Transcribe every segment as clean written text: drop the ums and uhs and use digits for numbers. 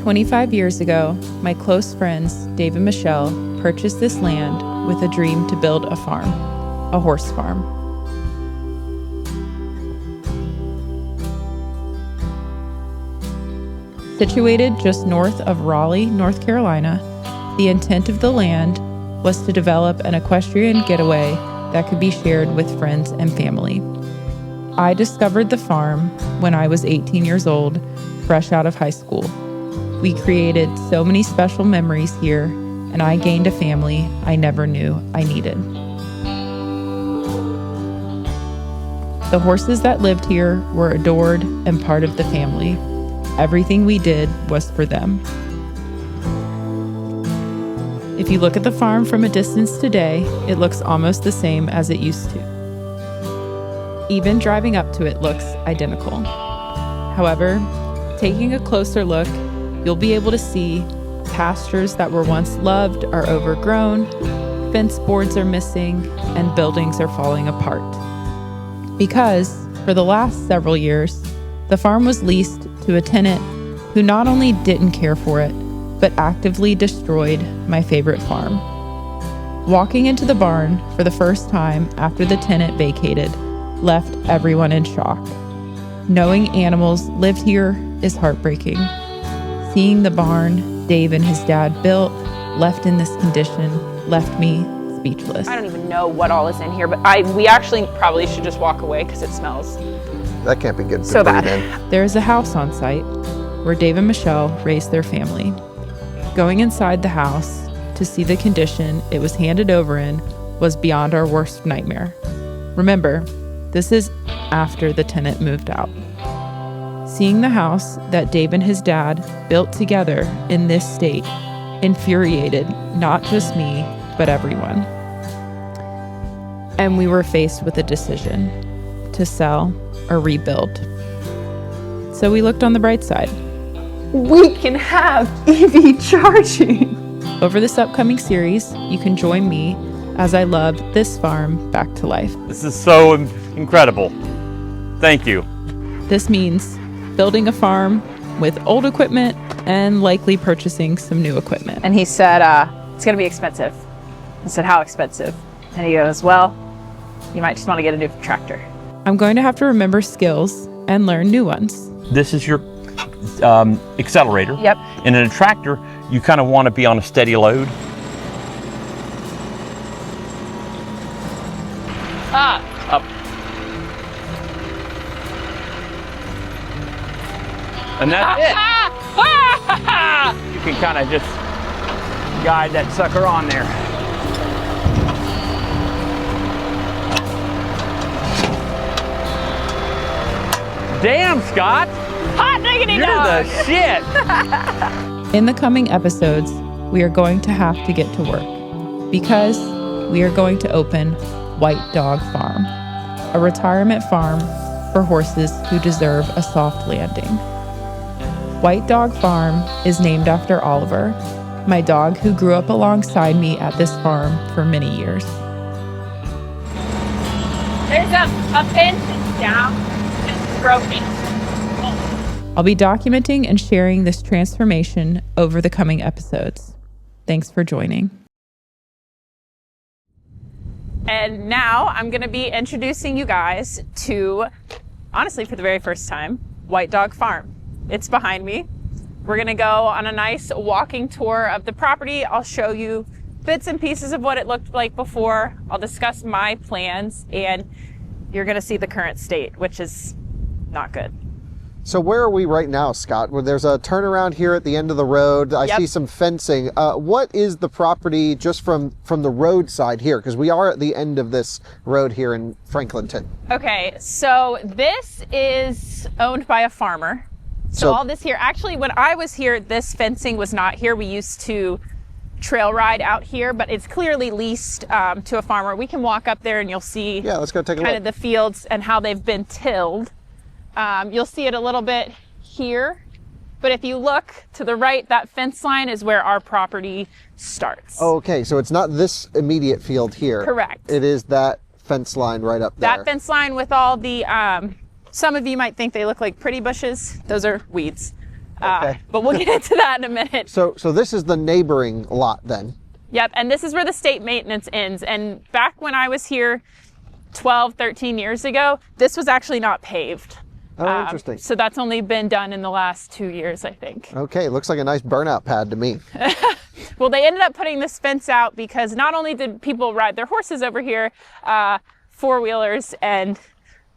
25 years ago, my close friends, Dave and Michelle, purchased this land with a dream to build a farm, a horse farm. Situated just north of Raleigh, North Carolina, the intent of the land was to develop an equestrian getaway that could be shared with friends and family. I discovered the farm when I was 18 years old, fresh out of high school. We created so many special memories here, and I gained a family I never knew I needed. The horses that lived here were adored and part of the family. Everything we did was for them. If you look at the farm from a distance today, it looks almost the same as it used to. Even driving up to it looks identical. However, taking a closer look, you'll be able to see pastures that were once loved are overgrown, fence boards are missing, and buildings are falling apart. Because, for the last several years, the farm was leased to a tenant who not only didn't care for it, but actively destroyed my favorite farm. Walking into the barn for the first time after the tenant vacated left everyone in shock. Knowing animals lived here is heartbreaking. Seeing the barn Dave and his dad built, left in this condition, left me speechless. I don't even know what all is in here, but we actually probably should just walk away because it smells That can't be good. so bad. There is a house on site where Dave and Michelle raised their family. Going inside the house to see the condition it was handed over in was beyond our worst nightmare. Remember, this is after the tenant moved out. Seeing the house that Dave and his dad built together in this state infuriated not just me, but everyone. And we were faced with a decision to sell or rebuild. So we looked on the bright side. We can have EV charging. Over this upcoming series, you can join me as I love this farm back to life. This is so incredible. Thank you. This means building a farm with old equipment and likely purchasing some new equipment. And he said, it's going to be expensive. I said, how expensive? And he goes, well, you might just want to get a new tractor. I'm going to have to remember skills and learn new ones. This is your accelerator. Yep. And in a tractor, you kind of want to be on a steady load. Up. And that's it. You can kind of just guide that sucker on there. Damn, Scott! Hot diggity You're dog! the shit! In the coming episodes, we are going to have to get to work because we are going to open White Dog Farm, a retirement farm for horses who deserve a soft landing. White Dog Farm is named after Oliver, my dog who grew up alongside me at this farm for many years. There's a fence that's down. It's broken. I'll be documenting and sharing this transformation over the coming episodes. Thanks for joining. And now I'm going to be introducing you guys to, honestly, for the very first time, White Dog Farm. It's behind me. We're going to go on a nice walking tour of the property. I'll show you bits and pieces of what it looked like before. I'll discuss my plans, and you're going to see the current state, which is not good. So where are we right now, Scott? Where there's a turnaround here at the end of the road. I Yep. see some fencing. What is the property just from the road side here? Because we are at the end of this road here in Franklinton. Okay, so this is owned by a farmer. So all this here, actually, when I was here, this fencing was not here. We used to trail ride out here, but it's clearly leased to a farmer. We can walk up there and you'll see Yeah, let's go take a look. kind of the fields and how they've been tilled. You'll see it a little bit here, but if you look to the right, that fence line is where our property starts. Okay, so it's not this immediate field here. Correct. It is that fence line right up there. That fence line with all the, some of you might think they look like pretty bushes. Those are weeds. Okay. But we'll get into that in a minute. So this is the neighboring lot then? Yep, and this is where the state maintenance ends. And back when I was here 12, 13 years ago, this was actually not paved. Oh, interesting. So that's only been done in the last 2 years, I think. Okay, looks like a nice burnout pad to me. Well, they ended up putting this fence out because not only did people ride their horses over here, four-wheelers and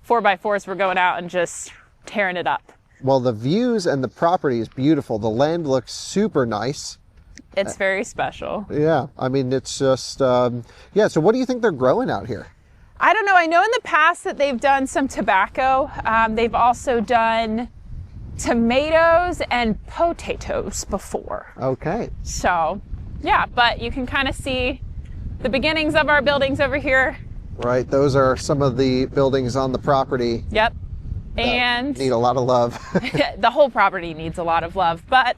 4x4s were going out and just tearing it up. Well, the views and the property is beautiful. The land looks super nice. It's very special. Yeah, I mean, it's just, yeah, so what do you think they're growing out here? I don't know. I know in the past that they've done some tobacco. They've also done tomatoes and potatoes before. Okay. So, yeah, but you can kind of see the beginnings of our buildings over here. Right, those are some of the buildings on the property. Yep. And need a lot of love. the whole property needs a lot of love, but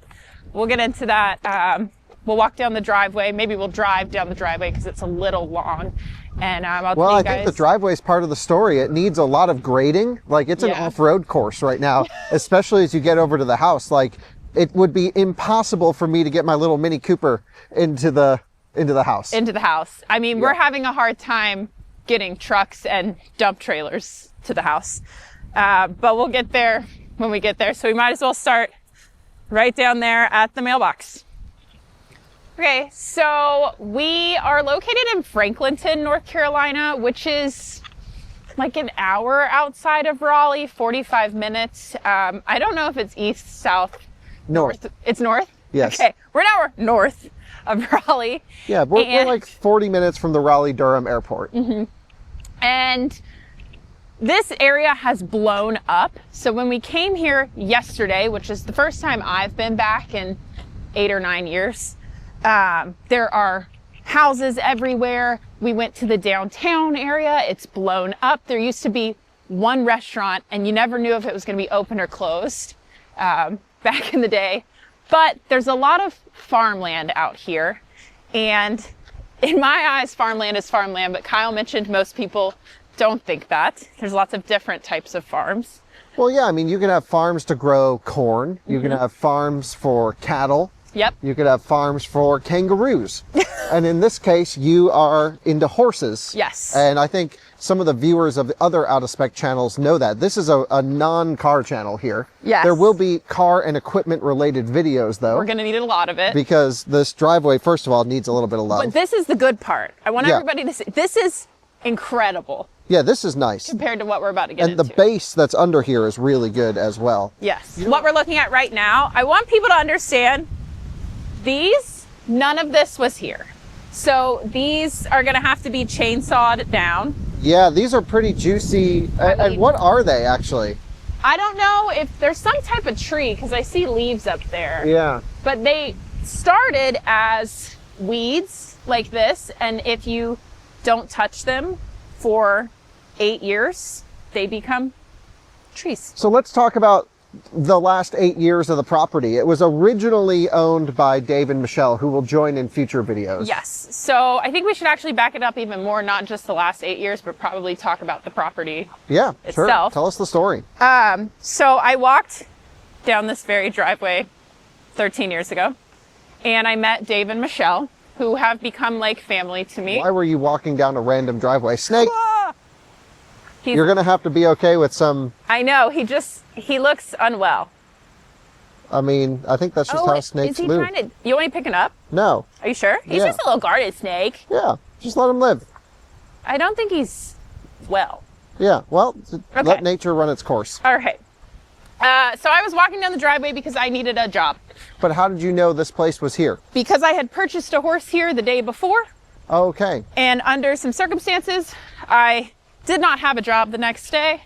we'll get into that. We'll walk down the driveway. Maybe we'll drive down the driveway because it's a little long. And I'll well, tell you I think the driveway is part of the story. It needs a lot of grading. Like, it's an off-road course right now, especially as you get over to the house. Like, it would be impossible for me to get my little Mini Cooper into the house. Into the house. I mean, we're having a hard time getting trucks and dump trailers to the house. But we'll get there when we get there. So we might as well start right down there at the mailbox. Okay, so we are located in Franklinton, North Carolina, which is like an hour outside of Raleigh, 45 minutes. I don't know if it's east, south, north. It's north? Yes. Okay, we're an hour north of Raleigh. Yeah, we're like 40 minutes from the Raleigh-Durham airport. Mm-hmm. And this area has blown up. So when we came here yesterday, which is the first time I've been back in 8 or 9 years, there are houses everywhere. We went to the downtown area. It's blown up. There used to be one restaurant and you never knew if it was going to be open or closed back in the day. But there's a lot of farmland out here. And in my eyes, farmland is farmland. But Kyle mentioned most people don't think that. There's lots of different types of farms. Well, yeah, I mean, you can have farms to grow corn. You can have farms for cattle. Yep. You could have farms for kangaroos. And in this case, you are into horses. Yes. And I think some of the viewers of the other out-of-spec channels know that. This is a non-car channel here. Yes. There will be car and equipment related videos, though. We're going to need a lot of it. Because this driveway, first of all, needs a little bit of love. But this is the good part. I want everybody to see. This is incredible. Yeah, this is nice. Compared to what we're about to get into. And the base that's under here is really good as well. Yes. What we're looking at right now, I want people to understand none of this was here. So these are going to have to be chainsawed down. Yeah, these are pretty juicy. And what are they actually? I don't know if there's some type of tree because I see leaves up there. Yeah. But they started as weeds like this. And if you don't touch them for 8 years, they become trees. So let's talk about the last 8 years of the property. It was originally owned by Dave and Michelle, who will join in future videos. Yes. So I think we should actually back it up even more, not just the last 8 years, but probably talk about the property itself. Sure. Tell us the story. So I walked down this very driveway 13 years ago, and I met Dave and Michelle, who have become like family to me. Why were you walking down a random driveway? Snake! You're going to have to be okay with some... I know. He looks unwell. I mean, I think that's just how snakes move. You want me picking up? No. Are you sure? He's just a little guarded snake. Yeah, just let him live. I don't think he's well. Yeah, well, let nature run its course. All right. So I was walking down the driveway because I needed a job. But how did you know this place was here? Because I had purchased a horse here the day before. Okay. And under some circumstances, I did not have a job the next day.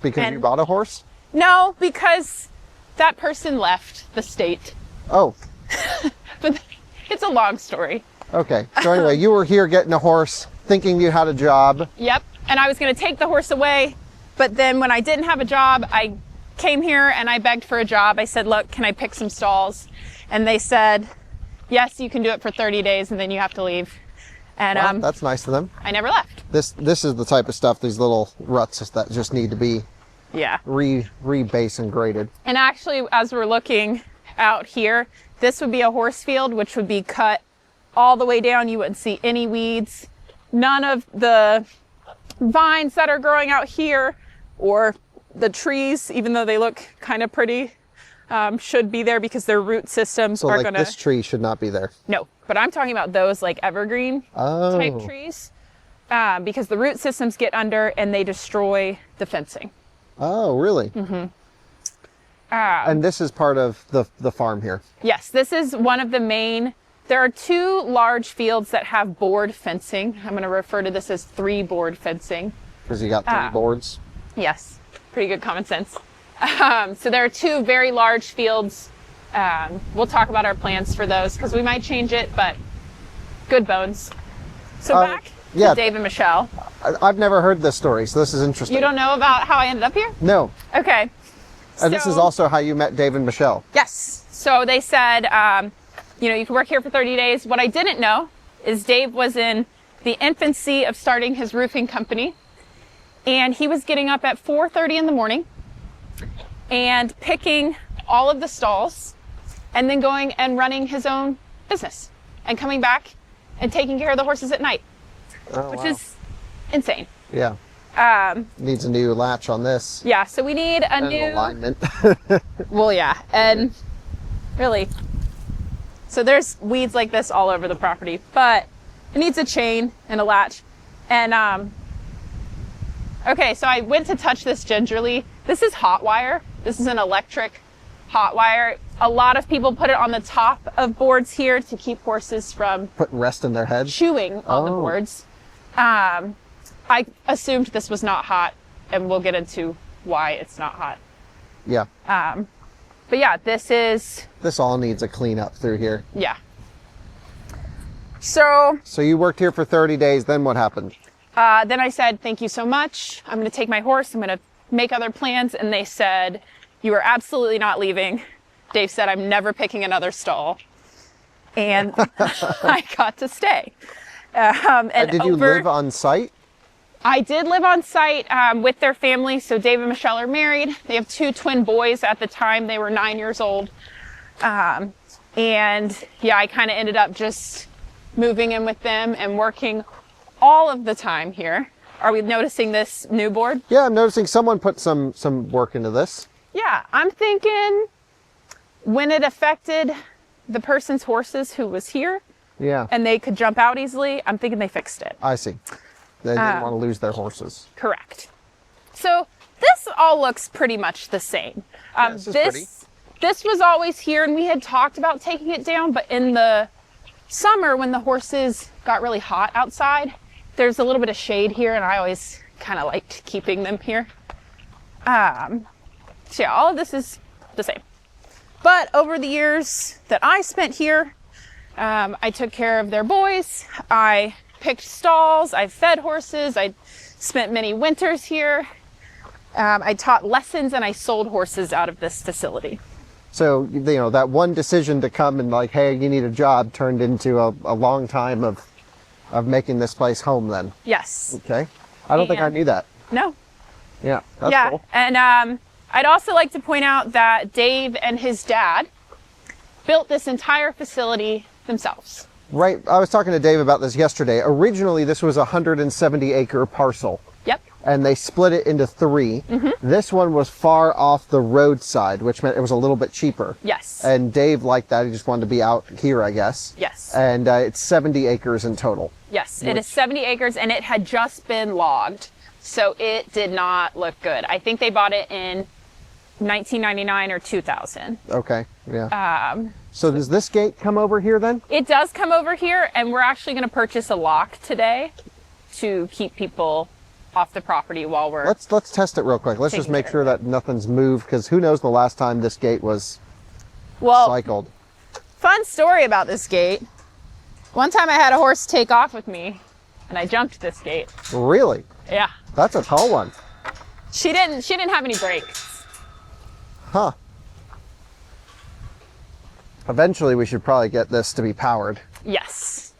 Because you bought a horse? No, because that person left the state. Oh. But it's a long story. Okay. So anyway, you were here getting a horse, thinking you had a job. Yep. And I was going to take the horse away. But then when I didn't have a job, I came here and I begged for a job. I said, look, can I pick some stalls? And they said, yes, you can do it for 30 days and then you have to leave. And well, that's nice of them. I never left. This is the type of stuff, these little ruts that just need to be rebase and graded. And actually, as we're looking out here. This would be a horse field, which would be cut all the way down. You wouldn't see any weeds. None of the vines that are growing out here or the trees, even though they look kind of pretty, should be there because their root systems are gonna... this tree should not be there. No, but I'm talking about those like evergreen type trees, because the root systems get under and they destroy the fencing. Oh, really? Mm-hmm. And this is part of the farm here? Yes, this is one of the main... There are 2 large fields that have board fencing. I'm going to refer to this as 3 board fencing. Because you got 3 boards? Yes, pretty good common sense. So there are 2 very large fields. We'll talk about our plans for those because we might change it, but good bones. So back to Dave and Michelle. I've never heard this story, so this is interesting. You don't know about how I ended up here? No. Okay. And this is also how you met Dave and Michelle? Yes. So they said, you know, you can work here for 30 days. What I didn't know is Dave was in the infancy of starting his roofing company. And he was getting up at 4:30 in the morning and picking all of the stalls and then going and running his own business and coming back and taking care of the horses at night, which is insane. Yeah. Needs a new latch on this. Yeah, so we need a new alignment. Well, yeah, and really, so there's weeds like this all over the property, but it needs a chain and a latch. And okay, so I went to touch this gingerly. This is hot wire. This is an electric hot wire. A lot of people put it on the top of boards here to keep horses from putting rest in their head, chewing on the boards. I assumed this was not hot, and we'll get into why it's not hot. Yeah. But yeah, this all needs a cleanup through here. Yeah. So you worked here for 30 days, then what happened? Then I said, thank you so much. I'm going to take my horse. I'm going to make other plans. And they said, you are absolutely not leaving. Dave said, I'm never picking another stall. And I got to stay. And did you live on site? I did live on site with their family. So Dave and Michelle are married. They have 2 twin boys at the time. They were 9 years old. And yeah, I kind of ended up just moving in with them and working all of the time here. Are we noticing this new board? Yeah, I'm noticing someone put some work into this. Yeah, I'm thinking when it affected the person's horses who was here, and they could jump out easily, I'm thinking they fixed it. I see. They didn't want to lose their horses. Correct. So this all looks pretty much the same. This was always here, and we had talked about taking it down, but in the summer when the horses got really hot outside, there's a little bit of shade here, and I always kind of liked keeping them here. So yeah, all of this is the same. But over the years that I spent here, I took care of their boys. I picked stalls. I fed horses. I spent many winters here. I taught lessons, and I sold horses out of this facility. So, you know, that one decision to come and like, hey, you need a job turned into a long time of making this place home then. Yes. Okay. I don't think I knew that. No. Yeah, that's cool. And I'd also like to point out that Dave and his dad built this entire facility themselves. Right. I was talking to Dave about this yesterday. Originally, this was a 170-acre parcel. Yep. And they split it into 3. Mm-hmm. This one was far off the roadside, which meant it was a little bit cheaper. Yes. And Dave liked that. He just wanted to be out here, I guess. Yes. And it's 70 acres in total. Yes, it is 70 acres, and it had just been logged, so it did not look good. I think they bought it in 1999 or 2000. Okay, yeah. So does this gate come over here then? It does come over here, and we're actually going to purchase a lock today to keep people off the property while we're... Let's test it real quick. Let's just make sure that nothing's moved, because who knows the last time this gate was cycled. Fun story about this gate. One time I had a horse take off with me, and I jumped this gate. Really? Yeah. That's a tall one. She didn't have any brakes. Huh. Eventually we should probably get this to be powered. Yes.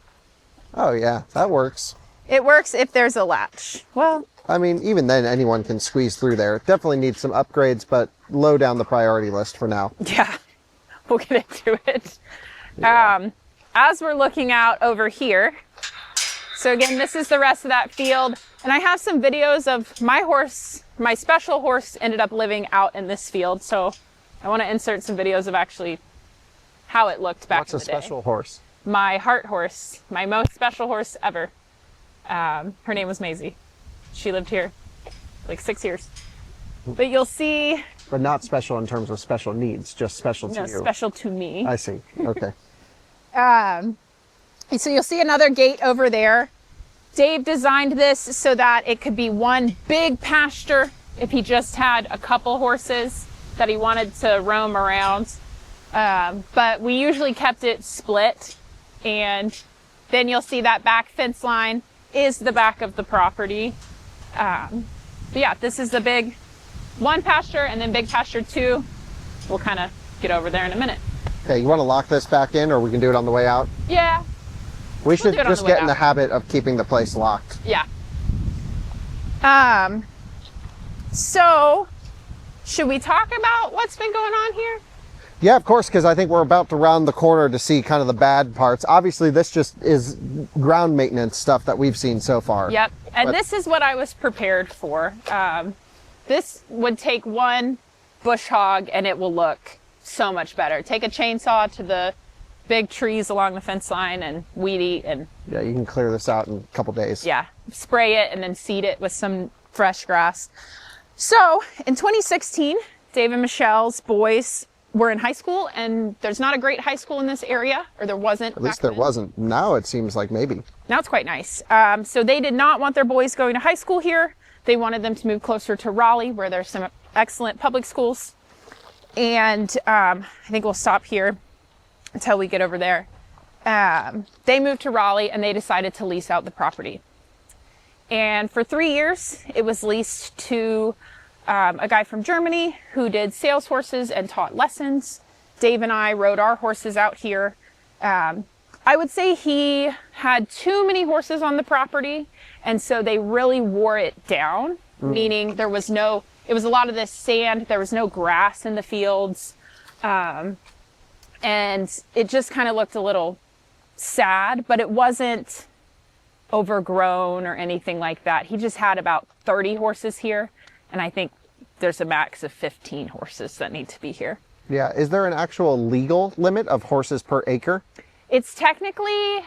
Oh yeah, that works. It works if there's a latch. Well, I mean, even then anyone can squeeze through there. It definitely needs some upgrades, but low down the priority list for now. Yeah. we'll get into it. As we're looking out over here, so again, this is the rest of that field. And I have some videos of my horse, my special horse ended up living out in this field. So I want to insert some videos of actually how it looked back in the day. What's a special horse? My heart horse, my most special horse ever. Her name was Maisie. She lived here like 6 years. But you'll see. But not special in terms of special needs, just special to you. Special to me. I see. Okay. So you'll see another gate over there. Dave designed this so that it could be one big pasture if he just had a couple horses that he wanted to roam around. But we usually kept it split. And then you'll see that back fence line is the back of the property. But yeah, this is the big one pasture and then big pasture 2. We'll kind of get over there in a minute. Okay, you want to lock this back in or we can do it on the way out? Yeah. We should just get in the habit of keeping the place locked. Yeah. So should we talk about what's been going on here? Yeah, of course, because I think we're about to round the corner to see kind of the bad parts. Obviously, this just is ground maintenance stuff that we've seen so far. Yep, and this is what I was prepared for. This would take one bush hog and it will look so much better. Take a chainsaw to the big trees along the fence line and weed eat and... Yeah, you can clear this out in a couple days. Yeah, spray it and then seed it with some fresh grass. So, in 2016, Dave and Michelle's boys were in high school, and there's not a great high school in this area, or there wasn't. At least there wasn't. Now it seems like maybe. Now it's quite nice. So they did not want their boys going to high school here. They wanted them to move closer to Raleigh, where there's some excellent public schools. And I think we'll stop here until we get over there. They moved to Raleigh, and they decided to lease out the property. And for 3 years, it was leased to a guy from Germany who did sales horses and taught lessons. Dave and I rode our horses out here. I would say he had too many horses on the property, and so they really wore it down, meaning there was no, it was a lot of this sand, there was no grass in the fields, and it just kind of looked a little sad, but it wasn't overgrown or anything like that. He just had about 30 horses here, and I think there's a max of 15 horses that need to be here. Yeah, is there an actual legal limit of horses per acre? It's technically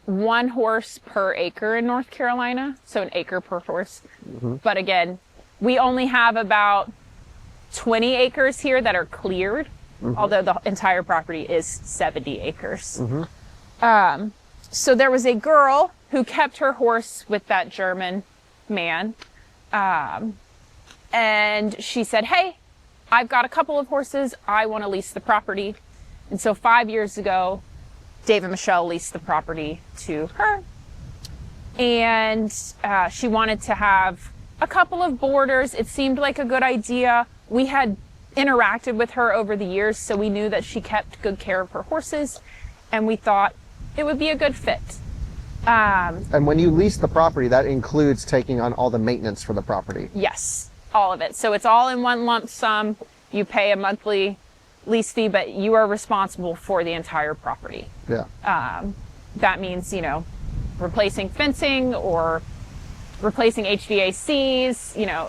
1 horse per acre in North Carolina, so an acre per horse. But again, we only have about 20 acres here that are cleared, although the entire property is 70 acres. So there was a girl who kept her horse with that German man, and she said, hey, I've got a couple of horses, I want to lease the property. And so 5 years ago, Dave and Michelle leased the property to her. And she wanted to have a couple of boarders. It seemed like a good idea. We had interacted with her over the years, so we knew that she kept good care of her horses, and we thought it would be a good fit. And when you lease the property, that includes taking on all the maintenance for the property? Yes, all of it. So it's all in one lump sum. You pay a monthly lease fee, but you are responsible for the entire property. Yeah. That means, you know, replacing fencing or replacing HVACs, you know,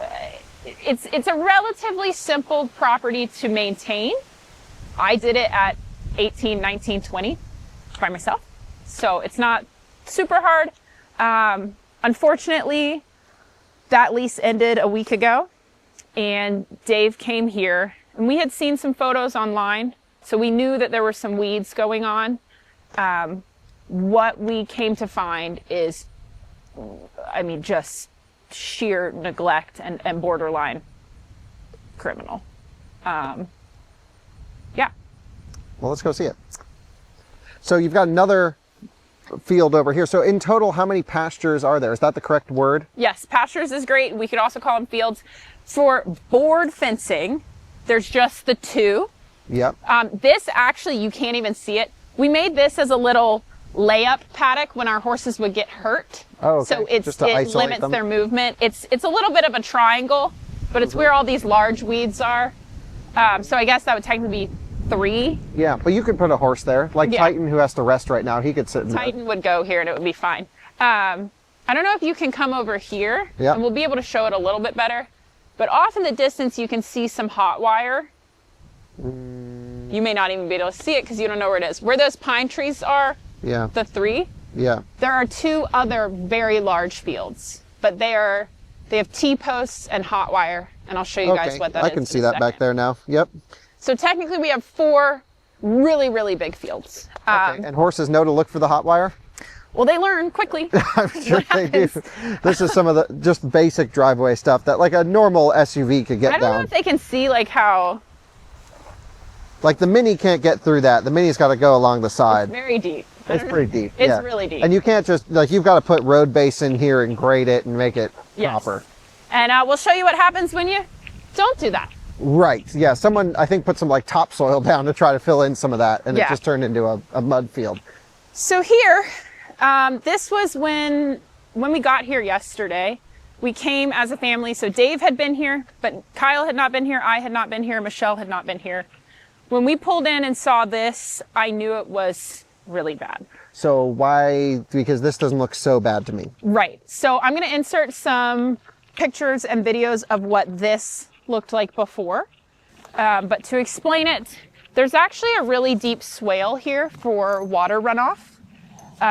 it's a relatively simple property to maintain. I did it at 18, 19, 20 by myself. So it's not super hard. Unfortunately, that lease ended a week ago, and Dave came here, and we had seen some photos online, so we knew that there were some weeds going on. What we came to find is, I mean, just sheer neglect and borderline criminal. Yeah. Well, let's go see it. So you've got another field over here. So in total, how many pastures are there? Is that the correct word? Yes, pastures is great. We could also call them fields. For board fencing, there's just the 2. Yep. This actually, you can't even see it. We made this as a little layup paddock when our horses would get hurt. Oh, okay. So it limits them. their movement. It's a little bit of a triangle, but it's where all these large weeds are. So I guess that would technically be 3. Yeah, but you could put a horse there. Like Yeah. Titan, who has to rest right now, he could sit in Titan would go here and it would be fine. I don't know if you can come over here, Yeah. and we'll be able to show it a little bit better. But off in the distance, you can see some hot wire. You may not even be able to see it because you don't know where it is. Where those pine trees are, there. Yeah, the 3, yeah. there are 2 other very large fields, but they have T-posts and hot wire, and I'll show you guys what that is. I can see in a that back second. there now. Yep. So technically we have 4 really, really big fields. Okay. And horses know to look for the hot wire? Well, they learn quickly. I'm sure What they do. happens? This is some of the just basic driveway stuff that like a normal SUV could get I don't know down. if they can see like how Like the Mini can't get through that. The Mini's got to go along the side. very deep. I It's don't know. pretty deep. It's yeah. really deep. And you can't just, like, you've got to put road base in here and grade it and make it Yes. proper. And we'll show you what happens when you don't do that. Right. Yeah. Someone, I think, put some like topsoil down to try to fill in some of that, and it Yeah. just turned into a mud field. So here, this was when we got here yesterday. We came as a family. So Dave had been here, but Kyle had not been here. I had not been here. Michelle had not been here. When we pulled in and saw this, I knew it was really bad. So why? Because this doesn't look so bad to me. Right. So I'm going to insert some pictures and videos of what this looked like before. But to explain it, there's actually a really deep swale here for water runoff.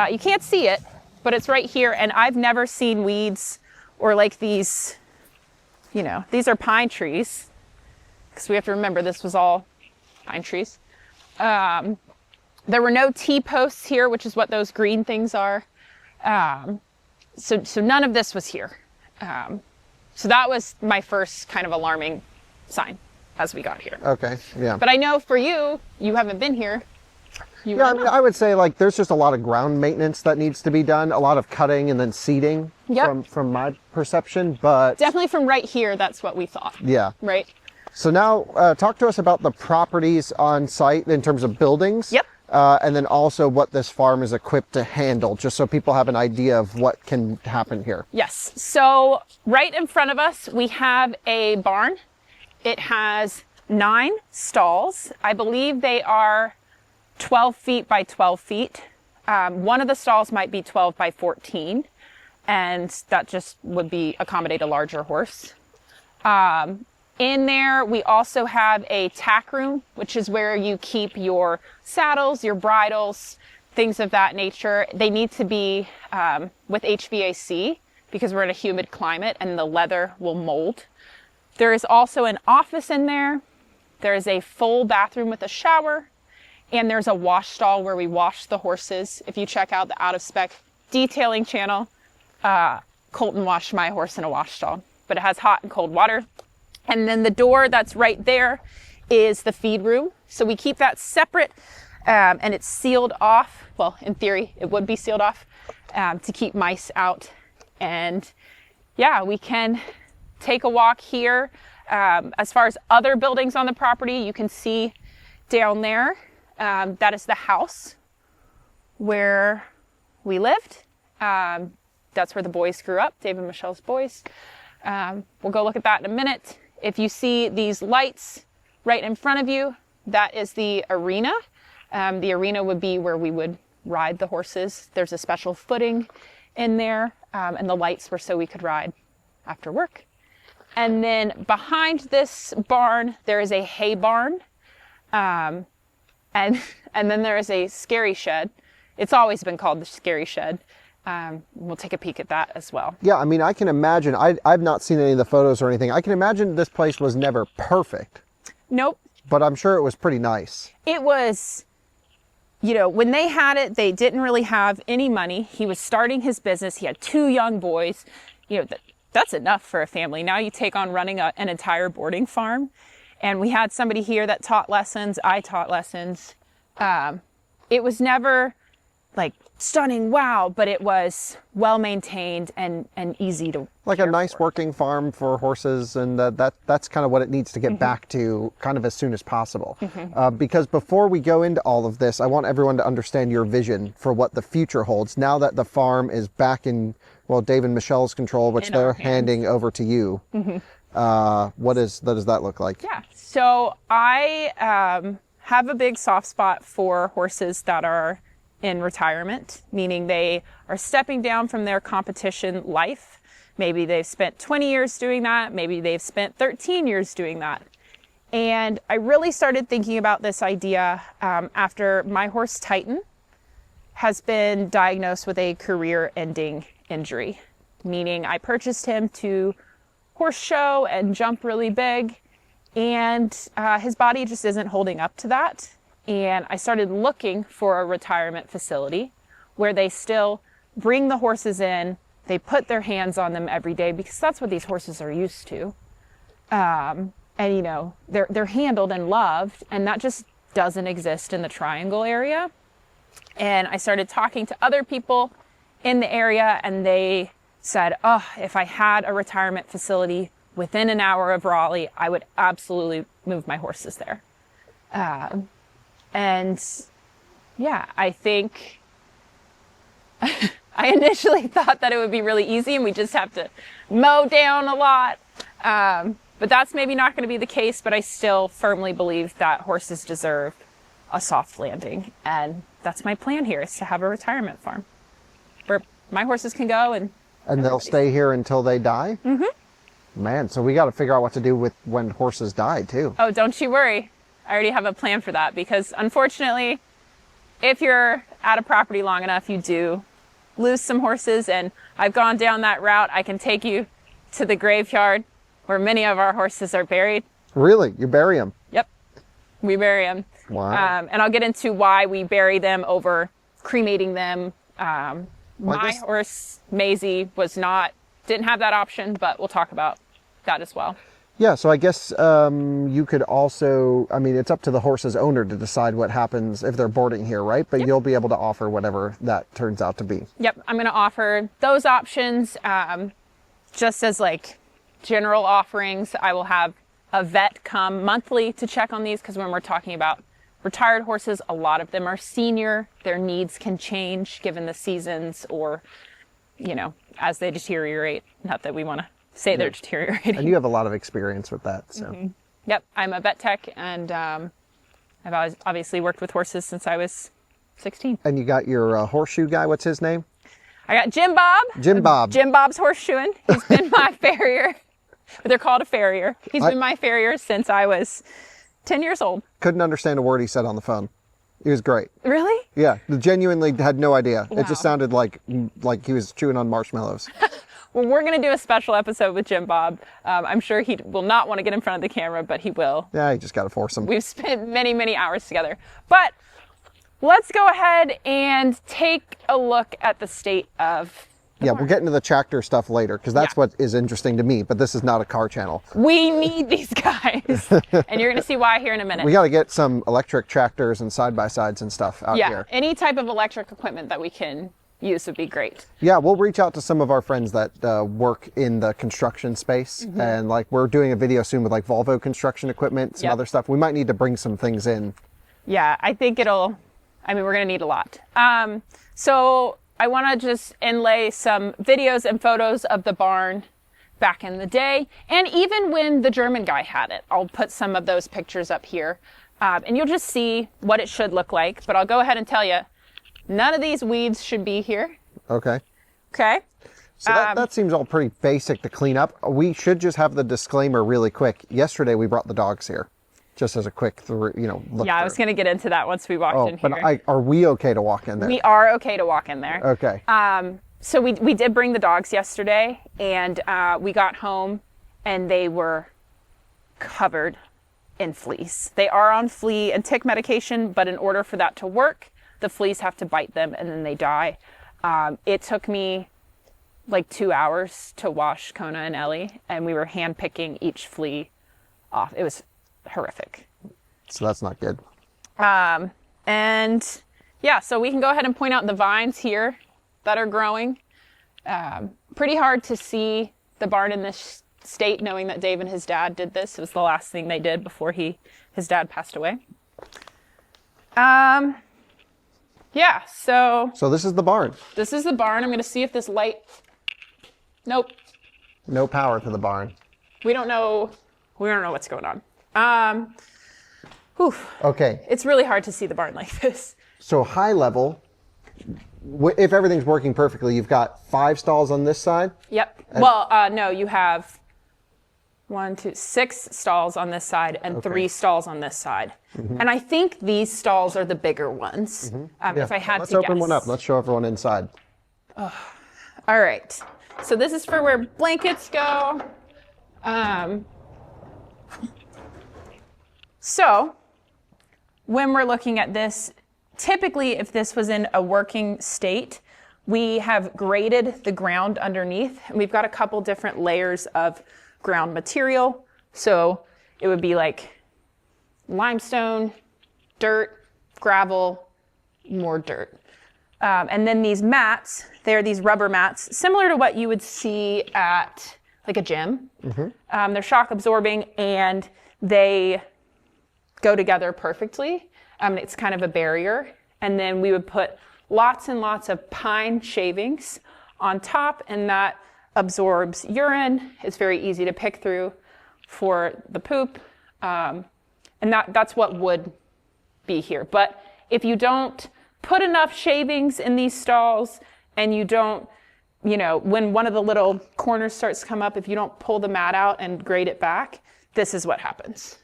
You can't see it, but it's right here. And I've never seen weeds or like these, you know, these are pine trees. Because we have to remember this was all pine trees. There were no T-posts here, which is what those green things are. So none of this was here. So that was my first kind of alarming sign as we got here. Okay. Yeah. But I know for you, you haven't been here. Yeah, I mean, I would say like there's just a lot of ground maintenance that needs to be done, a lot of cutting and then seeding Yep. from my perception, but Definitely from right here, that's what we thought. yeah. Right? So now talk to us about the properties on site in terms of buildings. Yep. And then also what this farm is equipped to handle, just so people have an idea of what can happen here. Yes. So right in front of us, we have a barn. It has 9 stalls. I believe they are 12 feet by 12 feet. One of the stalls might be 12 by 14, and that just would be accommodate a larger horse. In there, we also have a tack room, which is where you keep your saddles, your bridles, things of that nature. They need to be with HVAC because we're in a humid climate and the leather will mold. There is also an office in there. There is a full bathroom with a shower, and there's a wash stall where we wash the horses. If you check out the out of spec detailing channel, Colton washed my horse in a wash stall, but it has hot and cold water. And then the door that's right there is the feed room. So we keep that separate, and it's sealed off. Well, in theory, it would be sealed off to keep mice out. And yeah, we can take a walk here. As far as other buildings on the property, you can see down there, that is the house where we lived. That's where the boys grew up, Dave and Michelle's boys. We'll go look at that in a minute. If you see these lights right in front of you, that is the arena. The arena would be where we would ride the horses. There's a special footing in there, and the lights were so we could ride after work. And then behind this barn, there is a hay barn. And then there is a scary shed. It's always been called the scary shed. We'll take a peek at that as well. Yeah, I mean, I can imagine, I've not seen any of the photos or anything. I can imagine this place was never perfect, Nope. but I'm sure it was pretty nice. It was, you know, when they had it, they didn't really have any money. He was starting his business. He had 2 young boys. You know, that's enough for a family. Now you take on running an entire boarding farm. And we had somebody here that taught lessons. I taught lessons. It was never like stunning, wow, but it was well maintained and easy to Like a nice working farm for horses, and that's kind of what it needs to get back to kind of as soon as possible. Because before we go into all of this, I want everyone to understand your vision for what the future holds now that the farm is back in, well, Dave and Michelle's control, which In they're our hands. handing over to you. What does that look like? Yeah. So I have a big soft spot for horses that are in retirement, meaning they are stepping down from their competition life. Maybe they've spent 20 years doing that. Maybe they've spent 13 years doing that. And I really started thinking about this idea after my horse Titan has been diagnosed with a career-ending injury, meaning I purchased him to horse show and jump really big, and his body just isn't holding up to that. And I started looking for a retirement facility where they still bring the horses in, they put their hands on them every day, because that's what these horses are used to. And you know, they're handled and loved, and that just doesn't exist in the Triangle area. And I started talking to other people in the area, and they said, oh, if I had a retirement facility within an hour of Raleigh, I would absolutely move my horses there. And yeah, I think I initially thought that it would be really easy and we just have to mow down a lot. But that's maybe not going to be the case, but I still firmly believe that horses deserve a soft landing. And that's my plan here, is to have a retirement farm where my horses can go and they'll stay here until they die? Mm-hmm. Man, so we got to figure out what to do with when horses die too. Oh, don't you worry. I already have a plan for that, because unfortunately, if you're at a property long enough, you do lose some horses. And I've gone down that route. I can take you to the graveyard where many of our horses are buried. Really? You bury them? Yep. We bury them. Wow. And I'll get into why we bury them over cremating them. My horse, Maisie, didn't have that option, but we'll talk about that as well. Yeah, so I guess you could also, I mean, it's up to the horse's owner to decide what happens if they're boarding here, right? But you'll be able to offer whatever that turns out to be. Yep, I'm going to offer those options. Just as like general offerings, I will have a vet come monthly to check on these, because when we're talking about retired horses, a lot of them are senior. Their needs can change given the seasons, or, you know, as they deteriorate. Not that we want to say they're deteriorating. And you have a lot of experience with that, so. Mm-hmm. Yep, I'm a vet tech, and I've always obviously worked with horses since I was 16. And you got your horseshoe guy, what's his name? I got Jim Bob. Jim Bob. Jim Bob's horseshoeing. He's been my farrier. They're called a farrier. He's been my farrier since I was 10 years old. Couldn't understand a word he said on the phone. He was great. Really? Yeah, genuinely had no idea. Wow. It just sounded like he was chewing on marshmallows. Well, we're going to do a special episode with Jim Bob. I'm sure he will not want to get in front of the camera, but he will. Yeah, you just got to force him. We've spent many, many hours together. But let's go ahead and take a look at the state of the barn. We'll get into the tractor stuff later, because that's what is interesting to me, but this is not a car channel. We need these guys, and you're going to see why here in a minute. We got to get some electric tractors and side-by-sides and stuff out here. Yeah, any type of electric equipment that we can use would be great. Yeah, we'll reach out to some of our friends that work in the construction space, and like we're doing a video soon with like Volvo construction equipment, some other stuff. We might need to bring some things in. Yeah, I think we're going to need a lot. So I want to just inlay some videos and photos of the barn back in the day, and even when the German guy had it. I'll put some of those pictures up here, and you'll just see what it should look like. But I'll go ahead and tell you, none of these weeds should be here. Okay. Okay. So that seems all pretty basic to clean up. We should just have the disclaimer really quick. Yesterday we brought the dogs here, just as a quick look. Yeah, I was going to get into that once we walked in here. But are we okay to walk in there? We are okay to walk in there. Okay. So we did bring the dogs yesterday, and we got home and they were covered in fleas. They are on flea and tick medication, but in order for that to work, the fleas have to bite them and then they die. It took me like 2 hours to wash Kona and Ellie, and we were hand picking each flea off. It was horrific. So that's not good. And yeah, so we can go ahead and point out the vines here that are growing. Pretty hard to see the barn in this state, knowing that Dave and his dad did this. It was the last thing they did before his dad passed away. Yeah, so this is the barn. This is the barn. I'm going to see if this light... Nope. No power to the barn. We don't know what's going on. Whew. Okay. It's really hard to see the barn like this. So high level, if everything's working perfectly, you've got 5 stalls on this side? Yep. Well, no, you have 6 stalls on this side and 3 stalls on this side. And I think these stalls are the bigger ones. If I had Let's to open guess. one up. Let's show everyone inside. All right. So this is for where blankets go. So when we're looking at this, typically if this was in a working state, we have graded the ground underneath, and we've got a couple different layers of ground material. So it would be like limestone, dirt, gravel, more dirt. And then these mats, they're these rubber mats, similar to what you would see at like a gym. They're shock absorbing and they go together perfectly. It's kind of a barrier. And then we would put lots and lots of pine shavings on top, and that absorbs urine. It's very easy to pick through for the poop. And that's what would be here. But if you don't put enough shavings in these stalls and you don't, when one of the little corners starts to come up, if you don't pull the mat out and grade it back, this is what happens.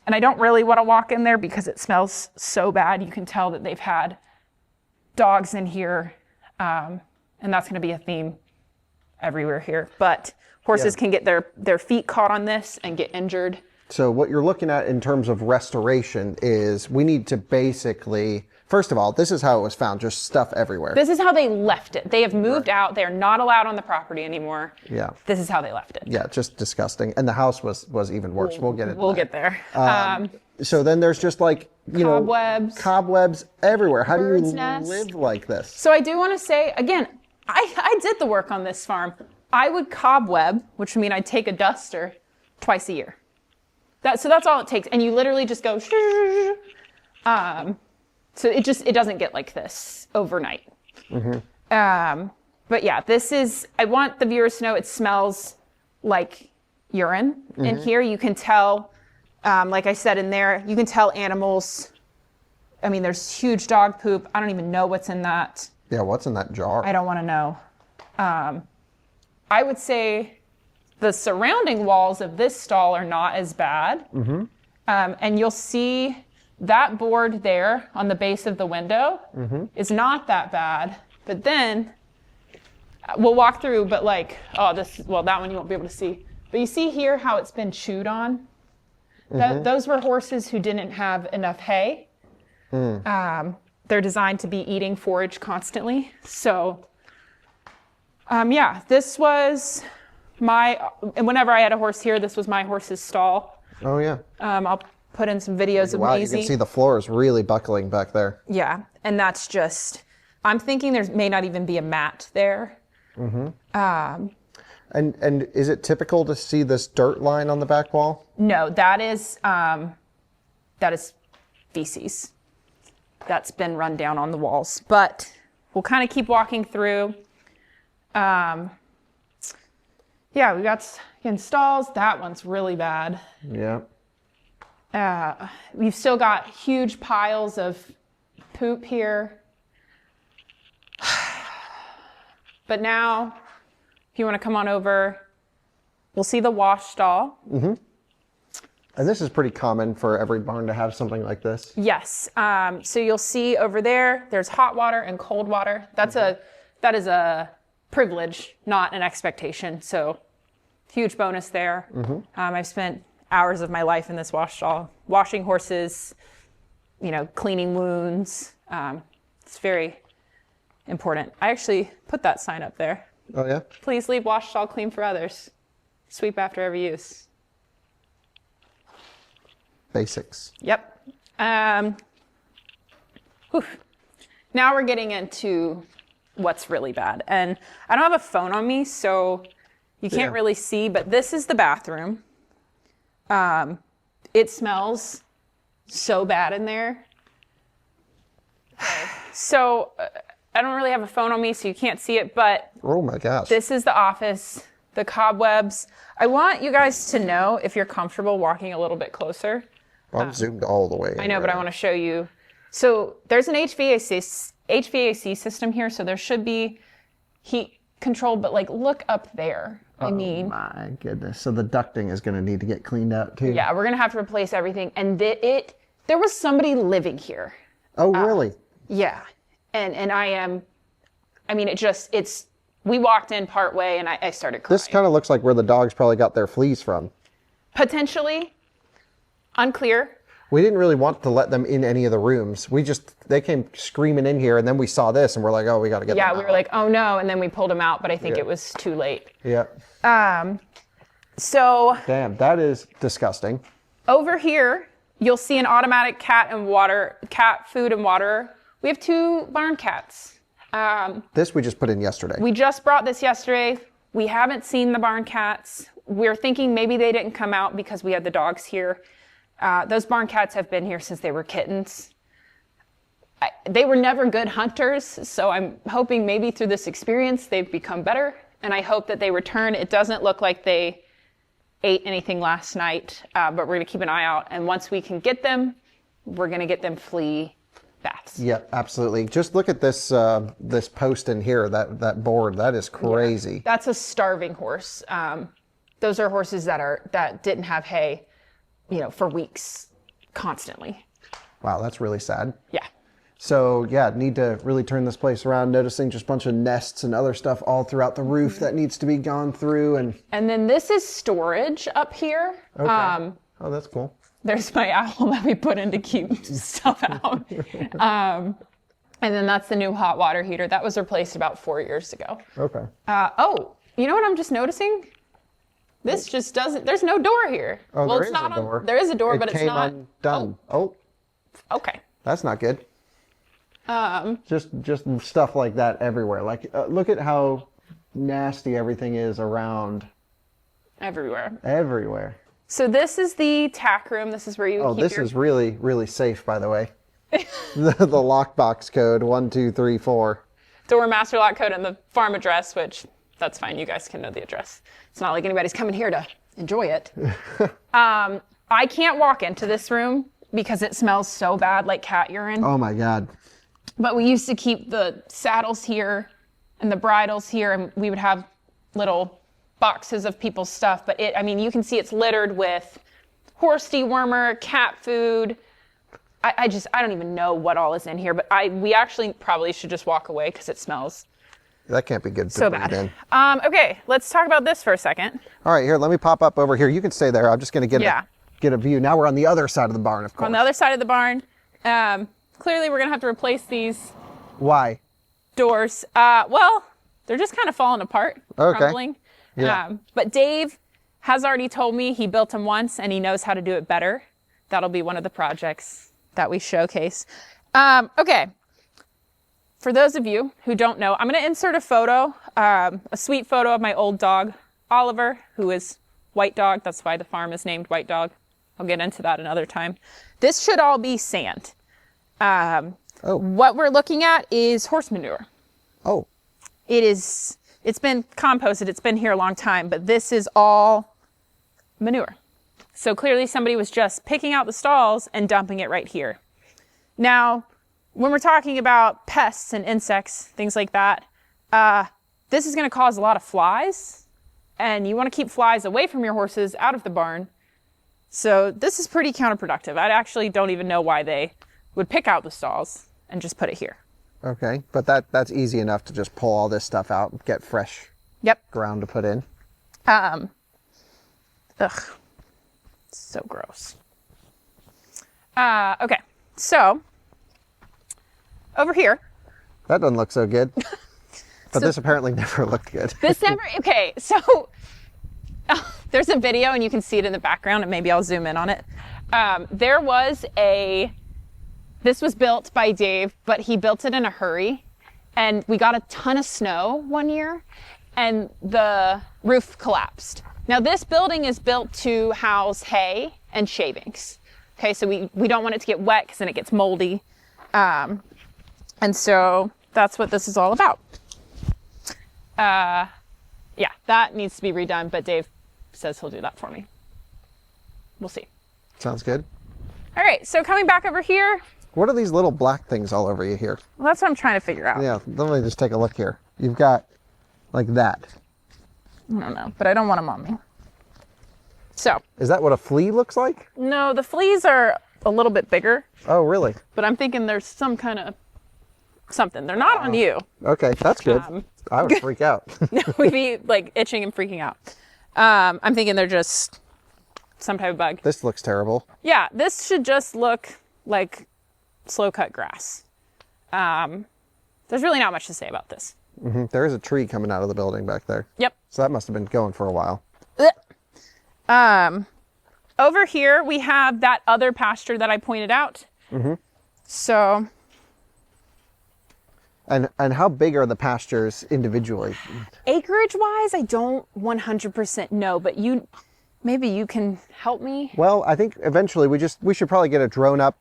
And I don't really want to walk in there because it smells so bad. You can tell that they've had dogs in here, and that's going to be a theme everywhere here. But horses can get their feet caught on this and get injured. So what you're looking at in terms of restoration is we need to basically, first of all, this is how it was found, just stuff everywhere. This is how they left it. They have moved out. They're not allowed on the property anymore. Yeah. This is how they left it. Yeah, just disgusting. And the house was even worse. We'll get into We'll that. get there. So then there's just like, cobwebs everywhere. How do you Bird's nest. live like this? So I do want to say, again, I did the work on this farm. I would cobweb, which would mean I'd take a duster twice a year. So that's all it takes. And you literally just go, so it doesn't get like this overnight. But yeah, I want the viewers to know it smells like urine in here. You can tell, like I said in there, you can tell animals, there's huge dog poop. I don't even know what's in that. Yeah, what's in that jar? I don't want to know. I would say the surrounding walls of this stall are not as bad. And you'll see that board there on the base of the window is not that bad. But then we'll walk through, but that one you won't be able to see. But you see here how it's been chewed on? Those were horses who didn't have enough hay. They're designed to be eating forage constantly. So, this was and whenever I had a horse here, this was my horse's stall. Oh, yeah. I'll put in some videos of Wow, Maisie. you can see the floor is really buckling back there. Yeah, and that's just, I'm thinking there may not even be a mat there. And is it typical to see this dirt line on the back wall? No, that is feces. That's been run down on the walls. But we'll kind of keep walking through. We got stalls. That one's really bad. Yeah. We've still got huge piles of poop here. But now, if you want to come on over, we'll see the wash stall. And this is pretty common for every barn to have something like this. Yes. So you'll see over there's hot water and cold water. That is a privilege, not an expectation. So huge bonus there. I've spent hours of my life in this wash stall, washing horses, cleaning wounds. It's very important. I actually put that sign up there. Oh, yeah? Please leave wash stall clean for others. Sweep after every use. Basics. Yep. Now we're getting into what's really bad. And I don't have a phone on me, so you can't really see, but this is the bathroom. It smells so bad in there. So I don't really have a phone on me, so you can't see it, but Oh my gosh. this is the office, the cobwebs. I want you guys to know, if you're comfortable walking a little bit closer, I'm zoomed all the way. I know, but I want to show you. So there's an HVAC system here, so there should be heat control, but like look up there. I mean, my goodness. So the ducting is going to need to get cleaned out too. Yeah, we're going to have to replace everything. And there was somebody living here. Oh, really? Yeah. And we walked in part way and I started crying. This kind of looks like where the dogs probably got their fleas from. Potentially. Unclear. We didn't really want to let them in any of the rooms. They came screaming in here, and then we saw this, and we're like, oh, we got to get them out. Yeah, we were like, oh no, and then we pulled them out, but I think it was too late. Yeah. So. Damn, that is disgusting. Over here, you'll see an automatic cat food and water. We have 2 barn cats. This we just put in yesterday. We just brought this yesterday. We haven't seen the barn cats. We're thinking maybe they didn't come out because we had the dogs here. Those barn cats have been here since they were kittens. They were never good hunters, so I'm hoping maybe through this experience they've become better, and I hope that they return. It doesn't look like they ate anything last night, but we're going to keep an eye out, and once we can get them, we're going to get them flea baths. Yeah, absolutely. Just look at this this post in here, that board. That is crazy. Yeah, that's a starving horse. Those are horses that didn't have hay, for weeks, constantly. Wow, that's really sad. Yeah. So yeah, need to really turn this place around. Noticing just a bunch of nests and other stuff all throughout the roof that needs to be gone through. And then this is storage up here. Okay. Oh, that's cool. There's my owl that we put in to keep stuff out. And then that's the new hot water heater. That was replaced about 4 years ago. Okay. You know what I'm just noticing? This just doesn't, there's no door here. Oh, well, there is a door. There is a door, but it's not. Undone. Oh. Okay. That's not good. Just stuff like that everywhere. Like, look at how nasty everything is around. Everywhere. So this is the tack room. This is where you keep this is really, really safe, by the way. the lockbox code, 1, 2, 3, 4. Door master lock code and the farm address, which that's fine. You guys can know the address. It's not like anybody's coming here to enjoy it. I can't walk into this room because it smells so bad, like cat urine. Oh my God. But we used to keep the saddles here and the bridles here, and we would have little boxes of people's stuff. But you can see it's littered with horse dewormer, cat food. I don't even know what all is in here, but we actually probably should just walk away because it smells that can't be good to so breathe bad. in. Okay, let's talk about this for a second. All right, here, let me pop up over here. You can stay there. I'm just going to get a view. Now we're on the other side of the barn, of course. On the other side of the barn. Clearly, we're going to have to replace these Why? doors. Well, they're just kind of falling apart, Okay. crumbling. Yeah. But Dave has already told me he built them once and he knows how to do it better. That'll be one of the projects that we showcase. Okay. For those of you who don't know, I'm going to insert a photo, a sweet photo of my old dog, Oliver, who is White Dog. That's why the farm is named White Dog. I'll get into that another time. This should all be sand. What we're looking at is horse manure. Oh. It's been composted. It's been here a long time, but this is all manure. So clearly somebody was just picking out the stalls and dumping it right here. Now, when we're talking about pests and insects, things like that, this is going to cause a lot of flies, and you want to keep flies away from your horses out of the barn. So this is pretty counterproductive. I actually don't even know why they would pick out the stalls and just put it here. Okay, but that's easy enough to just pull all this stuff out and get fresh ground to put in. Ugh. So gross. Okay, so over here. That doesn't look so good. But this apparently never looked good. Okay, so there's a video and you can see it in the background, and maybe I'll zoom in on it. This was built by Dave, but he built it in a hurry, and we got a ton of snow one year and the roof collapsed. Now this building is built to house hay and shavings. Okay, so we don't want it to get wet because then it gets moldy. And so that's what this is all about. Yeah, that needs to be redone, but Dave says he'll do that for me. We'll see. Sounds good. All right, so coming back over here. What are these little black things all over you here? Well, that's what I'm trying to figure out. Yeah, let me just take a look here. You've got like that. I don't know, but I don't want them on me. So. Is that what a flea looks like? No, the fleas are a little bit bigger. Oh, really? But I'm thinking there's some kind of something. They're not on you. Okay, that's good. I would freak out. We'd be like itching and freaking out. I'm thinking they're just some type of bug. This looks terrible. Yeah, this should just look like slow cut grass. There's really not much to say about this. Mm-hmm. There is a tree coming out of the building back there. Yep. So that must have been going for a while. Over here we have that other pasture that I pointed out. Mm-hmm. So. And how big are the pastures individually? Acreage wise, I don't 100% know, but maybe you can help me. Well, I think eventually we should probably get a drone up,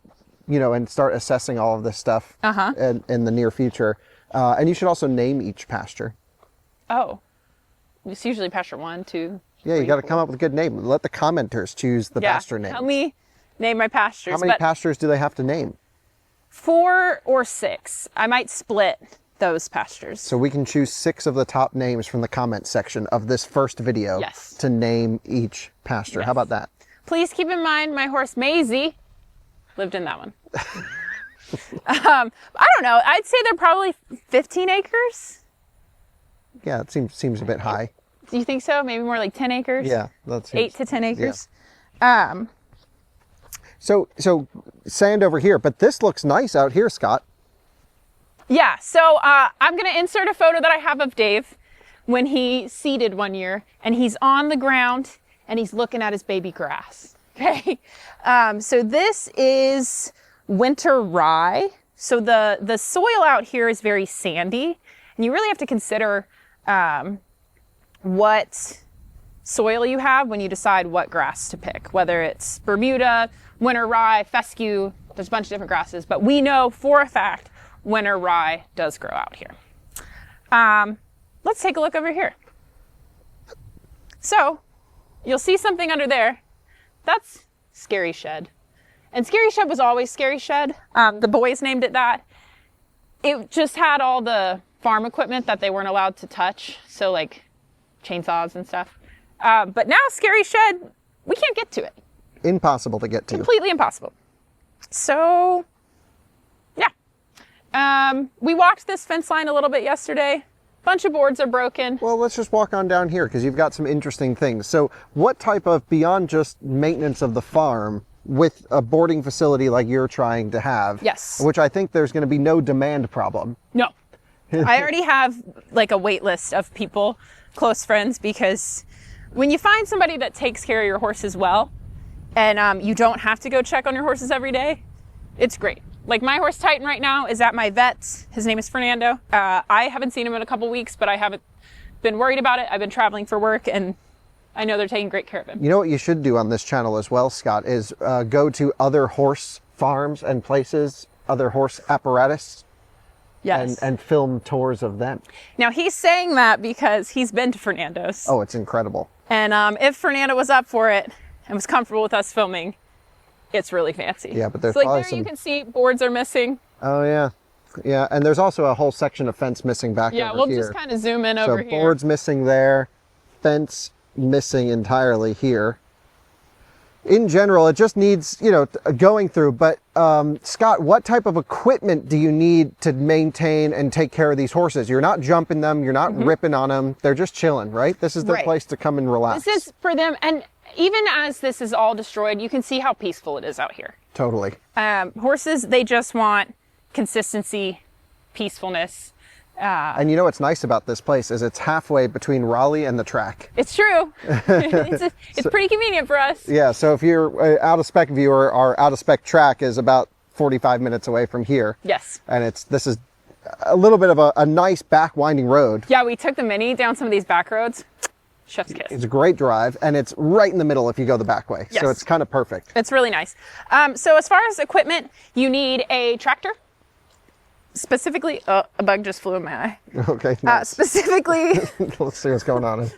and start assessing all of this stuff in the near future. And you should also name each pasture. Oh, it's usually pasture 1, 2. Yeah, you got to come up with a good name. Let the commenters choose the pasture name. Help me name my pastures. How many pastures do they have to name? 4 or 6. I might split those pastures. So we can choose 6 of the top names from the comment section of this first video to name each pasture. Yes. How about that? Please keep in mind my horse Maisie lived in that one. I don't know. I'd say they're probably 15 acres. Yeah, it seems a bit high. Do you think so? Maybe more like 10 acres? Yeah, that's 8 to 10 acres. Yeah. So sand over here, but this looks nice out here, Scott. Yeah, so I'm going to insert a photo that I have of Dave when he seeded one year, and he's on the ground and he's looking at his baby grass. Okay, so this is winter rye. So the soil out here is very sandy, and you really have to consider what soil you have when you decide what grass to pick, whether it's Bermuda, winter rye, fescue. There's a bunch of different grasses, but we know for a fact winter rye does grow out here. Let's take a look over here. So you'll see something under there. That's Scary Shed. And Scary Shed was always Scary Shed. The boys named it that. It just had all the farm equipment that they weren't allowed to touch. So like chainsaws and stuff. But now Scary Shed, we can't get to it. Impossible to get to. Completely impossible. So, yeah. We walked this fence line a little bit yesterday. Bunch of boards are broken. Well, let's just walk on down here because you've got some interesting things. So what type of, beyond just maintenance of the farm, with a boarding facility like you're trying to have, yes, which I think there's going to be no demand problem. No. I already have like a wait list of people, close friends, because when you find somebody that takes care of your horses well, and you don't have to go check on your horses every day, it's great. Like my horse Titan right now is at my vet's. His name is Fernando. I haven't seen him in a couple weeks, but I haven't been worried about it. I've been traveling for work, and I know they're taking great care of him. You know what you should do on this channel as well, Scott, is go to other horse farms and places, other horse apparatus, yes, and film tours of them. Now he's saying that because he's been to Fernando's. Oh, it's incredible. And if Fernando was up for it and was comfortable with us filming, it's really fancy. Yeah, but there's so like probably there you can see boards are missing. Oh yeah, yeah, and there's also a whole section of fence missing back over here. Yeah, we'll just kind of zoom in over here. So boards missing there, fence missing entirely here. In general, it just needs, going through. But Scott, what type of equipment do you need to maintain and take care of these horses? You're not jumping them, you're not ripping on them. They're just chilling, right? This is their place to come and relax. This is for them, and even as this is all destroyed, you can see how peaceful it is out here. Totally. Horses, they just want consistency, peacefulness. And you know what's nice about this place is it's halfway between Raleigh and the track. It's true. It's pretty convenient for us. Yeah, so if you're out of spec viewer, our out of spec track is about 45 minutes away from here. Yes. And this is a little bit of a nice back winding road. Yeah, we took the Mini down some of these back roads. Chef's kiss. It's a great drive, and it's right in the middle if you go the back way. Yes. So it's kind of perfect. It's really nice. So as far as equipment, you need a tractor. Specifically, a bug just flew in my eye. Okay. Nice. Specifically, let's see what's going on.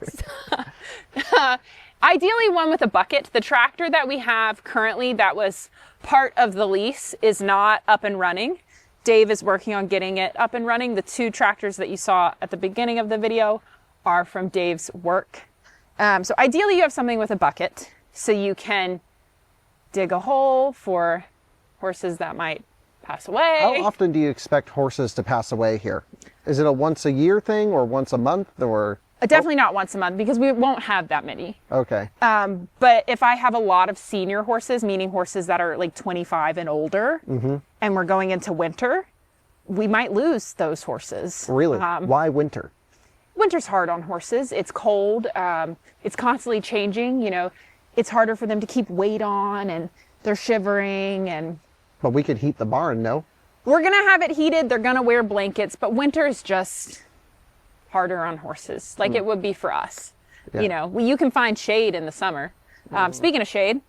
Ideally one with a bucket. The tractor that we have currently that was part of the lease is not up and running. Dave is working on getting it up and running. The 2 tractors that you saw at the beginning of the video are from Dave's work. So ideally you have something with a bucket so you can dig a hole for horses that might pass away. How often do you expect horses to pass away here? Is it a once a year thing or once a month or? Definitely not once a month because we won't have that many. Okay. But if I have a lot of senior horses, meaning horses that are like 25 and older, and we're going into winter, we might lose those horses. Really? Why winter? Winter's hard on horses. It's cold. It's constantly changing. You know, it's harder for them to keep weight on, and they're shivering. And But we could heat the barn, no? we're gonna have it heated. They're gonna wear blankets, but winter is just harder on horses, like it would be for us. Yeah. You know, you can find shade in the summer. Speaking of shade,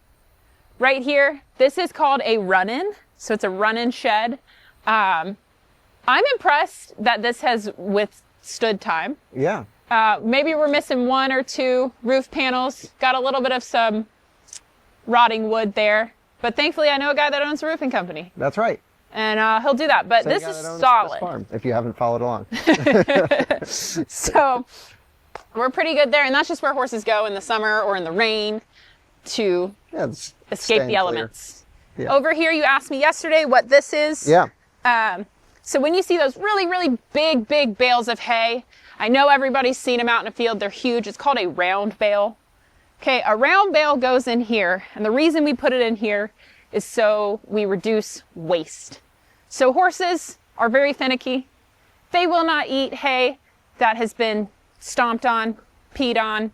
right here, this is called a run-in. So it's a run-in shed. I'm impressed that this has withstood time. Yeah. Maybe we're missing 1 or 2 roof panels. Got a little bit of some rotting wood there. But thankfully, I know a guy that owns a roofing company. That's right. And he'll do that. But Same this guy is that owns solid. this farm, if you haven't followed along. So we're pretty good there. And that's just where horses go in the summer or in the rain to it's escape staying the clear. elements. Yeah. Over here, you asked me yesterday what this is. Yeah. So when you see those really, really big bales of hay, I know everybody's seen them out in a field. They're huge. It's called a round bale. Okay, a round bale goes in here. And the reason we put it in here is so we reduce waste. So horses are very finicky. They will not eat hay that has been stomped on, peed on,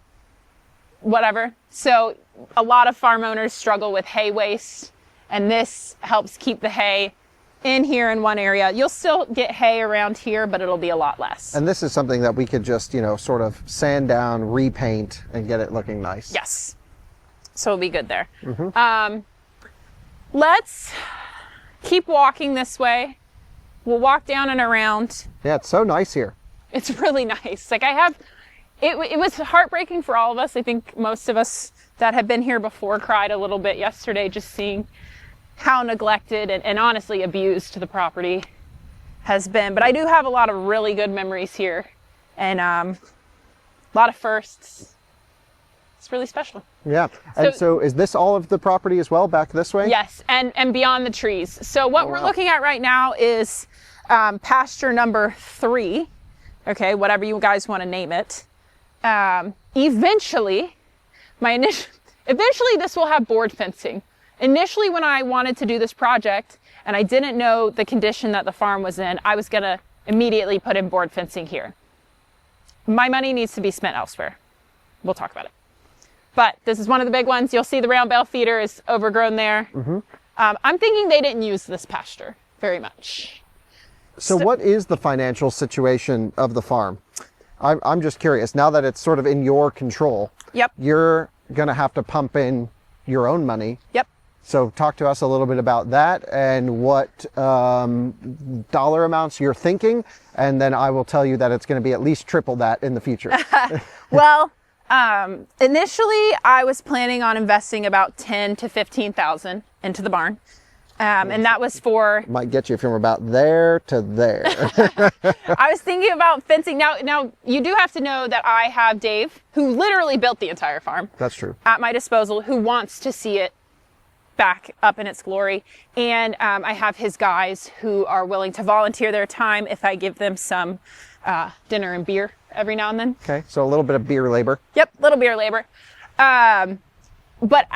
whatever. So a lot of farm owners struggle with hay waste, and this helps keep the hay in here in one area. You'll still get hay around here, but it'll be a lot less. And this is something that we could just, sort of sand down, repaint, and get it looking nice. Yes. So it'll be good there. Let's keep walking this way. We'll walk down and around. Yeah, it's so nice here. It's really nice. Like it was heartbreaking for all of us. I think most of us that have been here before cried a little bit yesterday, just seeing how neglected and honestly abused the property has been. But I do have a lot of really good memories here, and a lot of firsts. It's really special. Yeah. And so is this all of the property as well, back this way? Yes, and beyond the trees. So what we're looking at right now is pasture number 3. Okay, whatever you guys want to name it. Eventually this will have board fencing. Initially, when I wanted to do this project and I didn't know the condition that the farm was in, I was going to immediately put in board fencing here. My money needs to be spent elsewhere. We'll talk about it. But this is one of the big ones. You'll see the round bale feeder is overgrown there. I'm thinking they didn't use this pasture very much. So what is the financial situation of the farm? I'm just curious. Now that it's sort of in your control, Yep. you're going to have to pump in your own money. Yep. So talk to us a little bit about that and what dollar amounts you're thinking, and then I will tell you that it's going to be at least triple that in the future. Well, initially I was planning on investing about $10,000 to $15,000 into the barn. And that was for... Might get you from about there to there. I was thinking about fencing. Now, you do have to know that I have Dave, who literally built the entire farm. That's true. At my disposal, who wants to see it back up in its glory. And I have his guys who are willing to volunteer their time if I give them some dinner and beer every now and then. Okay, so a little bit of beer labor. Yep, little beer labor. But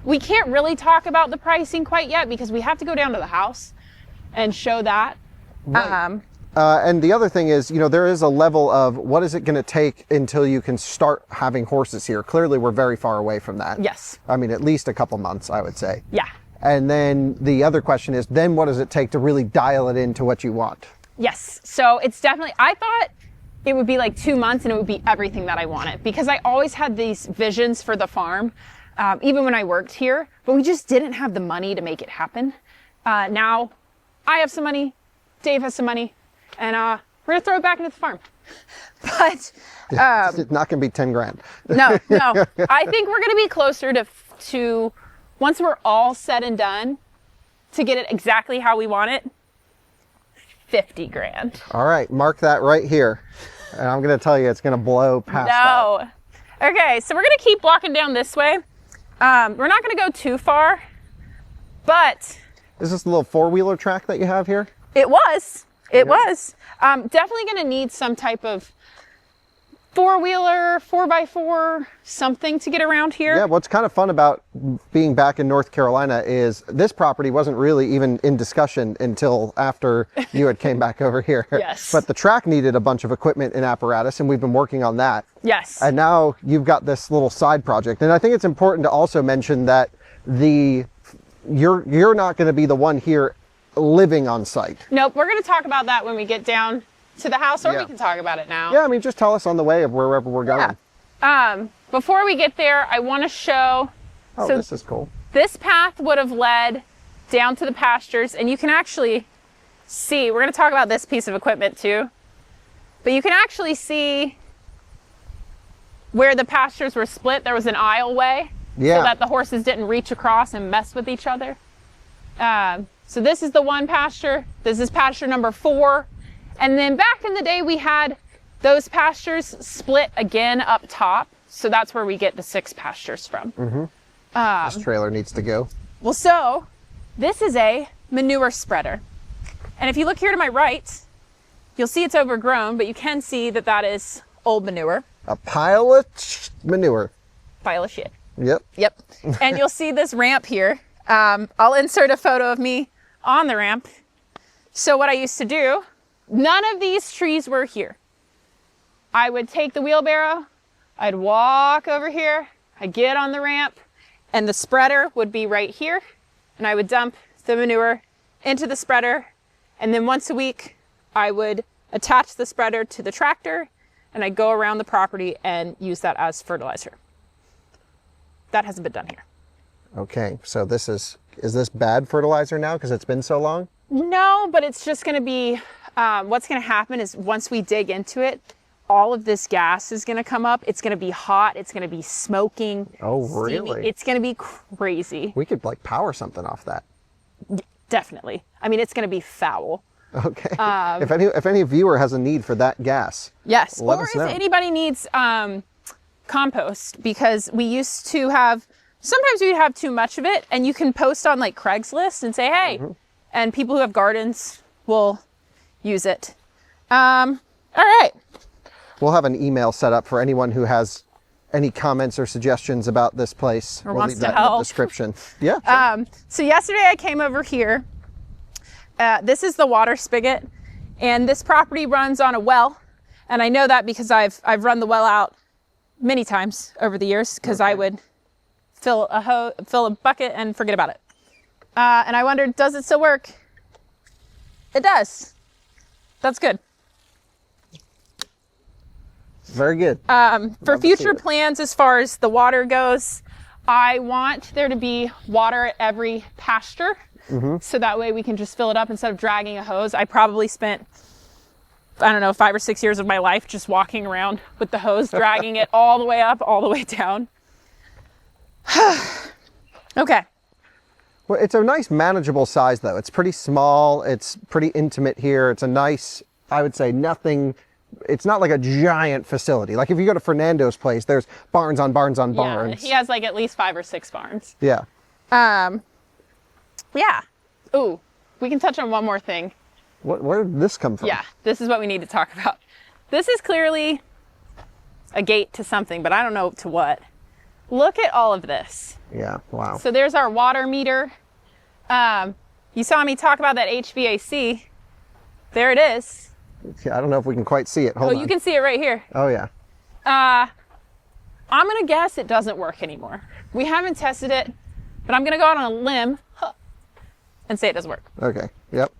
we can't really talk about the pricing quite yet because we have to go down to the house and show that. Right. And the other thing is, there is a level of what is it going to take until you can start having horses here? Clearly, we're very far away from that. Yes. I mean, at least a couple months, I would say. Yeah. And then the other question is, then what does it take to really dial it into what you want? Yes. So it's definitely, I thought it would be like 2 months and it would be everything that I wanted because I always had these visions for the farm. Even when I worked here, but we just didn't have the money to make it happen. Now I have some money, Dave has some money, and we're gonna throw it back into the farm. But it's not gonna be 10 grand. No. I think we're gonna be closer to once we're all said and done, to get it exactly how we want it, 50 grand. All right, mark that right here. And I'm going to tell you, it's going to blow past that. Okay, so we're going to keep walking down this way. We're not going to go too far, but... Is this a little four-wheeler track that you have here? It was. Definitely going to need some type of four-wheeler, 4x4, something to get around here. Yeah, what's kind of fun about being back in North Carolina is this property wasn't really even in discussion until after you had came back over here. Yes. But the track needed a bunch of equipment and apparatus, and we've been working on that. Yes. And now you've got this little side project. And I think it's important to also mention that you're not going to be the one here living on site. Nope, we're going to talk about that when we get down to the house, or we can talk about it now. Yeah, I mean, just tell us on the way of wherever we're going. Yeah. Before we get there, I want to show. Oh, so this is cool. This path would have led down to the pastures, and you can actually see, we're going to talk about this piece of equipment too, but you can actually see where the pastures were split. There was an aisleway so that the horses didn't reach across and mess with each other. So this is the one pasture. This is pasture number 4. And then back in the day, we had those pastures split again up top. So that's where we get the 6 pastures from. Mm-hmm. This trailer needs to go. Well, so this is a manure spreader. And if you look here to my right, you'll see it's overgrown, but you can see that that is old manure. A pile of manure. Pile of shit. Yep. And you'll see this ramp here. I'll insert a photo of me on the ramp. So what I used to do, none of these trees were here. I would take the wheelbarrow, I'd walk over here, I'd get on the ramp, and the spreader would be right here, and I would dump the manure into the spreader, and then once a week, I would attach the spreader to the tractor, and I'd go around the property and use that as fertilizer. That hasn't been done here. Okay, so is this bad fertilizer now because it's been so long? No, but it's just going to be, what's going to happen is once we dig into it, all of this gas is going to come up. It's going to be hot. It's going to be smoking. Oh, really? Steamy. It's going to be crazy. We could like power something off that. Definitely. I mean, it's going to be foul. Okay. If any viewer has a need for that gas, yes. let Or us know. if anybody needs compost, because we used to have, sometimes we'd have too much of it, and you can post on like Craigslist and say, hey, and people who have gardens will use it. All right. We'll have an email set up for anyone who has any comments or suggestions about this place. Or we'll wants leave to that help. in the description. Yeah. Sure. So yesterday I came over here. This is the water spigot, and this property runs on a well, and I know that because I've run the well out many times over the years because I would fill a bucket and forget about it. And I wondered, does it still work? It does. That's good. Very good. For future plans, as far as the water goes, I want there to be water at every pasture. So that way we can just fill it up instead of dragging a hose. I probably spent, I don't know, 5 or 6 years of my life just walking around with the hose, dragging it all the way up, all the way down. Okay. Well, it's a nice manageable size though. It's pretty small. It's pretty intimate here. It's a nice, I would say it's not like a giant facility. Like if you go to Fernando's place, there's barns on barns on barns. Yeah, he has like at least 5 or 6 barns. Yeah. Yeah. Ooh, we can touch on one more thing. Where did this come from? Yeah, this is what we need to talk about. This is clearly a gate to something, but I don't know to what. Look at all of this. Yeah, wow. So there's our water meter. You saw me talk about that HVAC. There it is. Yeah, I don't know if we can quite see it. Hold on. You can see it right here. Oh, yeah. I'm going to guess it doesn't work anymore. We haven't tested it, but I'm going to go out on a limb and say it doesn't work. Okay, yep.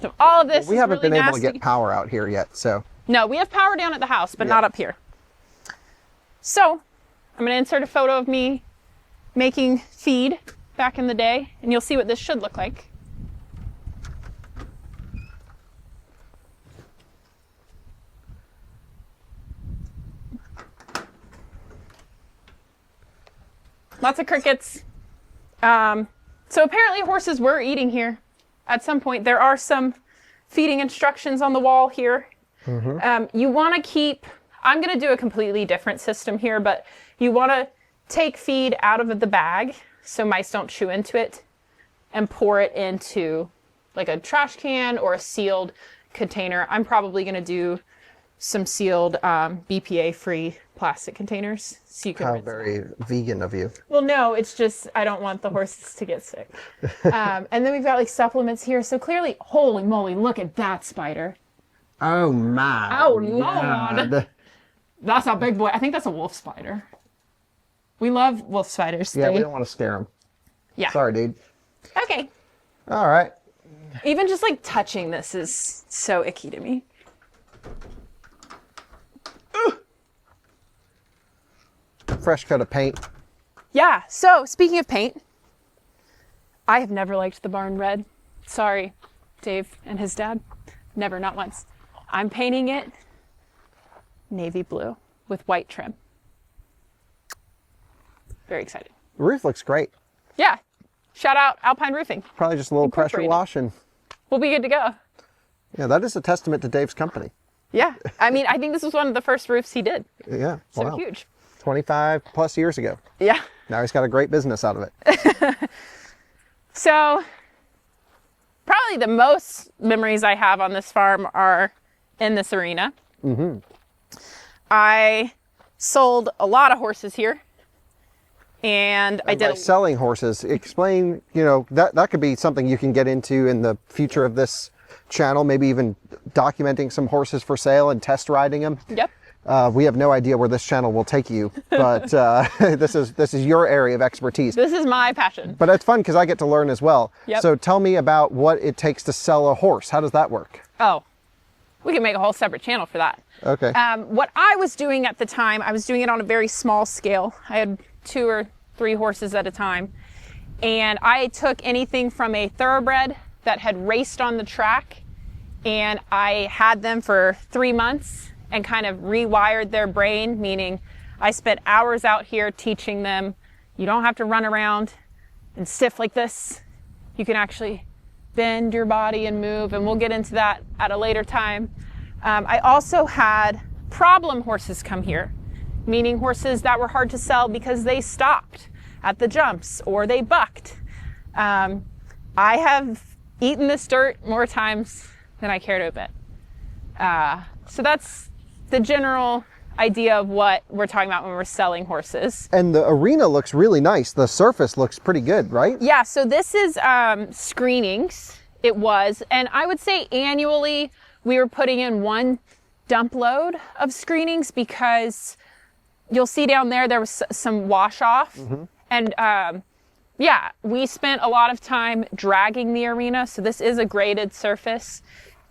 So all of this We haven't really been able to nasty. get power out here yet, so. No, we have power down at the house, but not up here. So I'm going to insert a photo of me making feed back in the day, and you'll see what this should look like. Lots of crickets. So apparently horses were eating here at some point. There are some feeding instructions on the wall here. You want to keep, I'm going to do a completely different system here, but you want to take feed out of the bag so mice don't chew into it and pour it into like a trash can or a sealed container. I'm probably going to do some sealed BPA-free plastic containers. So you can How very vegan of you. Well, no, it's just I don't want the horses to get sick. And then we've got like supplements here. So clearly, holy moly, look at that spider. Oh my. Oh, Lord. That's a big boy. I think that's a wolf spider. We love wolf spiders. Yeah, we don't want to scare them. Yeah. Sorry, dude. Okay. All right. Even just like touching this is so icky to me. Fresh coat of paint. Yeah. So speaking of paint, I have never liked the barn red. Sorry, Dave and his dad. Never, not once. I'm painting it navy blue with white trim. Very excited. The roof looks great. Yeah. Shout out Alpine Roofing. Probably just a little pressure Incorporated. wash and We'll be good to go. yeah, that is a testament to Dave's company. Yeah. I mean, I think this was one of the first roofs he did. Yeah. So Wow. huge. 25 plus years ago. Yeah. Now he's got a great business out of it. So probably the most memories I have on this farm are in this arena. I sold a lot of horses here. And I did By selling horses, explain, that could be something you can get into in the future of this channel, maybe even documenting some horses for sale and test riding them. Yep. We have no idea where this channel will take you, but this is your area of expertise. This is my passion. But it's fun because I get to learn as well. Yep. So tell me about what it takes to sell a horse. How does that work? Oh, we can make a whole separate channel for that. Okay. What I was doing at the time, I was doing it on a very small scale. I had 2 or 3 horses at a time. And I took anything from a thoroughbred that had raced on the track, and I had them for 3 months and kind of rewired their brain, meaning I spent hours out here teaching them, you don't have to run around and stiff like this. You can actually bend your body and move, and we'll get into that at a later time. I also had problem horses come here, meaning horses that were hard to sell because they stopped at the jumps or they bucked. I have eaten this dirt more times than I care to admit. So that's the general idea of what we're talking about when we're selling horses. And the arena looks really nice. The surface looks pretty good, right? Yeah, so this is screenings. It was, and I would say annually we were putting in 1 dump load of screenings because you'll see down there was some wash off. And yeah, we spent a lot of time dragging the arena. So this is a graded surface.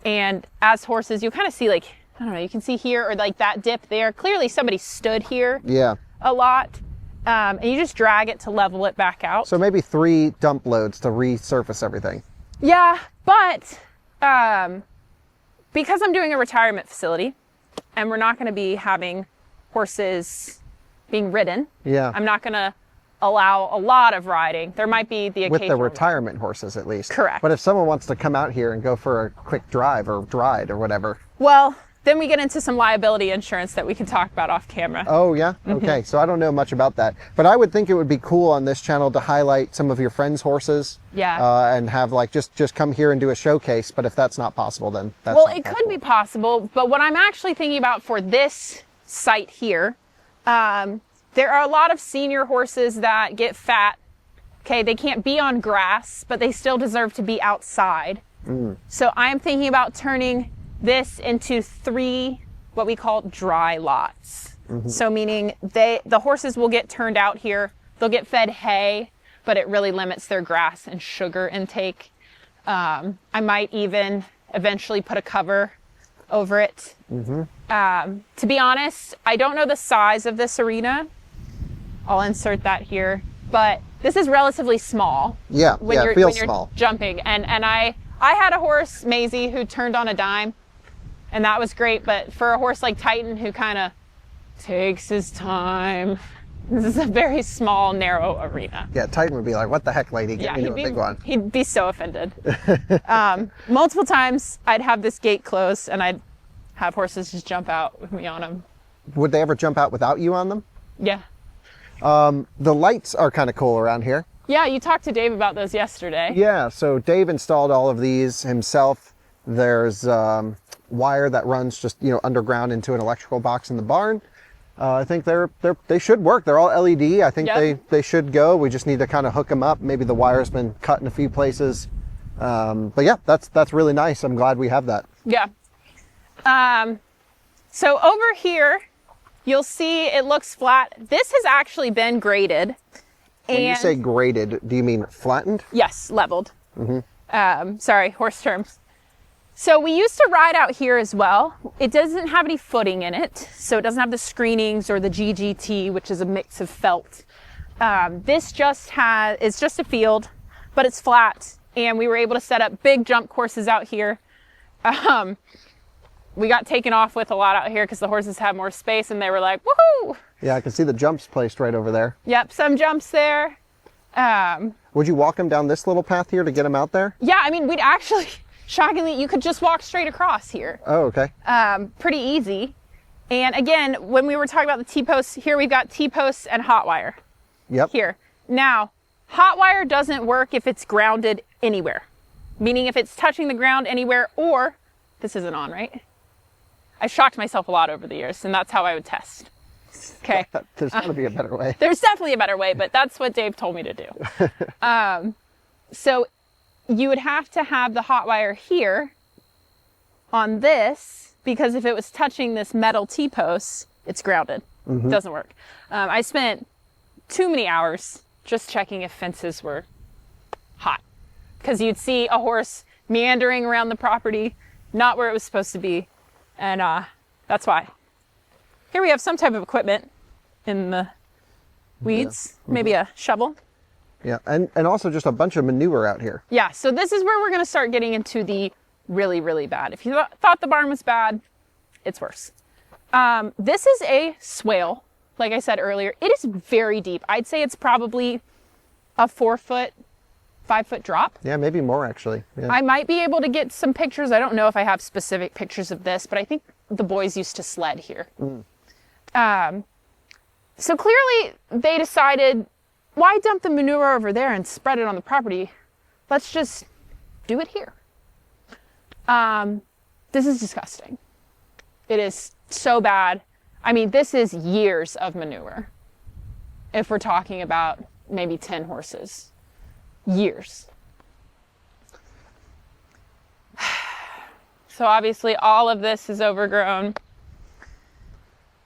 And as horses, you kind of see like, I don't know, you can see here or like that dip there. Clearly somebody stood here Yeah. a lot. And you just drag it to level it back out. So maybe 3 dump loads to resurface everything. Yeah, but because I'm doing a retirement facility and we're not going to be having horses being ridden, Yeah. I'm not going to allow a lot of riding. There might be the With occasional the retirement horses, at least. Correct. But if someone wants to come out here and go for a quick drive or ride or whatever. Well, then we get into some liability insurance that we can talk about off camera. Oh, yeah? Okay. So I don't know much about that. But I would think it would be cool on this channel to highlight some of your friends' horses. Yeah. And have like, just come here and do a showcase. But if that's not possible, then that's Well, not it could possible. be possible, but what I'm actually thinking about for this site here, there are a lot of senior horses that get fat. Okay, they can't be on grass, but they still deserve to be outside. So I'm thinking about turning this into 3 what we call dry lots. So meaning the horses will get turned out here. They'll get fed hay, but it really limits their grass and sugar intake. I might even eventually put a cover over it. To be honest, I don't know the size of this arena. I'll insert that here, but this is relatively small. Yeah, when it you're, feels when you're small. jumping. And I had a horse, Maisie, who turned on a dime, and that was great. But for a horse like Titan, who kind of takes his time This is a very small, narrow arena. Yeah, Titan would be like, what the heck, lady? Get me to a big one. He'd be so offended. Multiple times I'd have this gate closed and I'd have horses just jump out with me on them. Would they ever jump out without you on them? Yeah. The lights are kind of cool around here. Yeah, you talked to Dave about those yesterday. Yeah, so Dave installed all of these himself. There's wire that runs just, underground into an electrical box in the barn. I think they should work. They're all LED. I think they should go. We just need to kind of hook them up. Maybe the wire's been cut in a few places. But yeah, that's really nice. I'm glad we have that. Yeah. So over here, you'll see it looks flat. This has actually been graded. When you say graded, do you mean flattened? Yes, leveled. Sorry, horse terms. So we used to ride out here as well. It doesn't have any footing in it, so it doesn't have the screenings or the GGT, which is a mix of felt. This it's just a field, but it's flat, and we were able to set up big jump courses out here. We got taken off with a lot out here because the horses had more space, and they were like, woohoo! Yeah, I can see the jumps placed right over there. Yep, some jumps there. Would you walk them down this little path here to get them out there? Yeah, I mean, we'd actually... Shockingly, you could just walk straight across here. Oh, okay. Pretty easy. And again, when we were talking about the T-posts, here we've got T-posts and hot wire. Yep. Here. Now, hot wire doesn't work if it's grounded anywhere. Meaning if it's touching the ground anywhere, or, this isn't on, right? I shocked myself a lot over the years, and that's how I would test. Okay. There's got to be a better way. There's definitely a better way, but that's what Dave told me to do. So you would have to have the hot wire here on this, because if it was touching this metal T-post, it's grounded. It doesn't work. I spent too many hours just checking if fences were hot, because you'd see a horse meandering around the property, not where it was supposed to be. And that's why. Here we have some type of equipment in the weeds, maybe a shovel. Yeah, and also just a bunch of manure out here. Yeah, so this is where we're going to start getting into the really, really bad. If you thought the barn was bad, it's worse. This is a swale, like I said earlier. It is very deep. I'd say it's probably a 4-foot, 5-foot drop. Yeah, maybe more actually. Yeah. I might be able to get some pictures. I don't know if I have specific pictures of this, but I think the boys used to sled here. So clearly they decided, why dump the manure over there and spread it on the property? Let's just do it here. This is disgusting. It is so bad. I mean, this is years of manure. If we're talking about maybe 10 horses. Years. So obviously all of this is overgrown.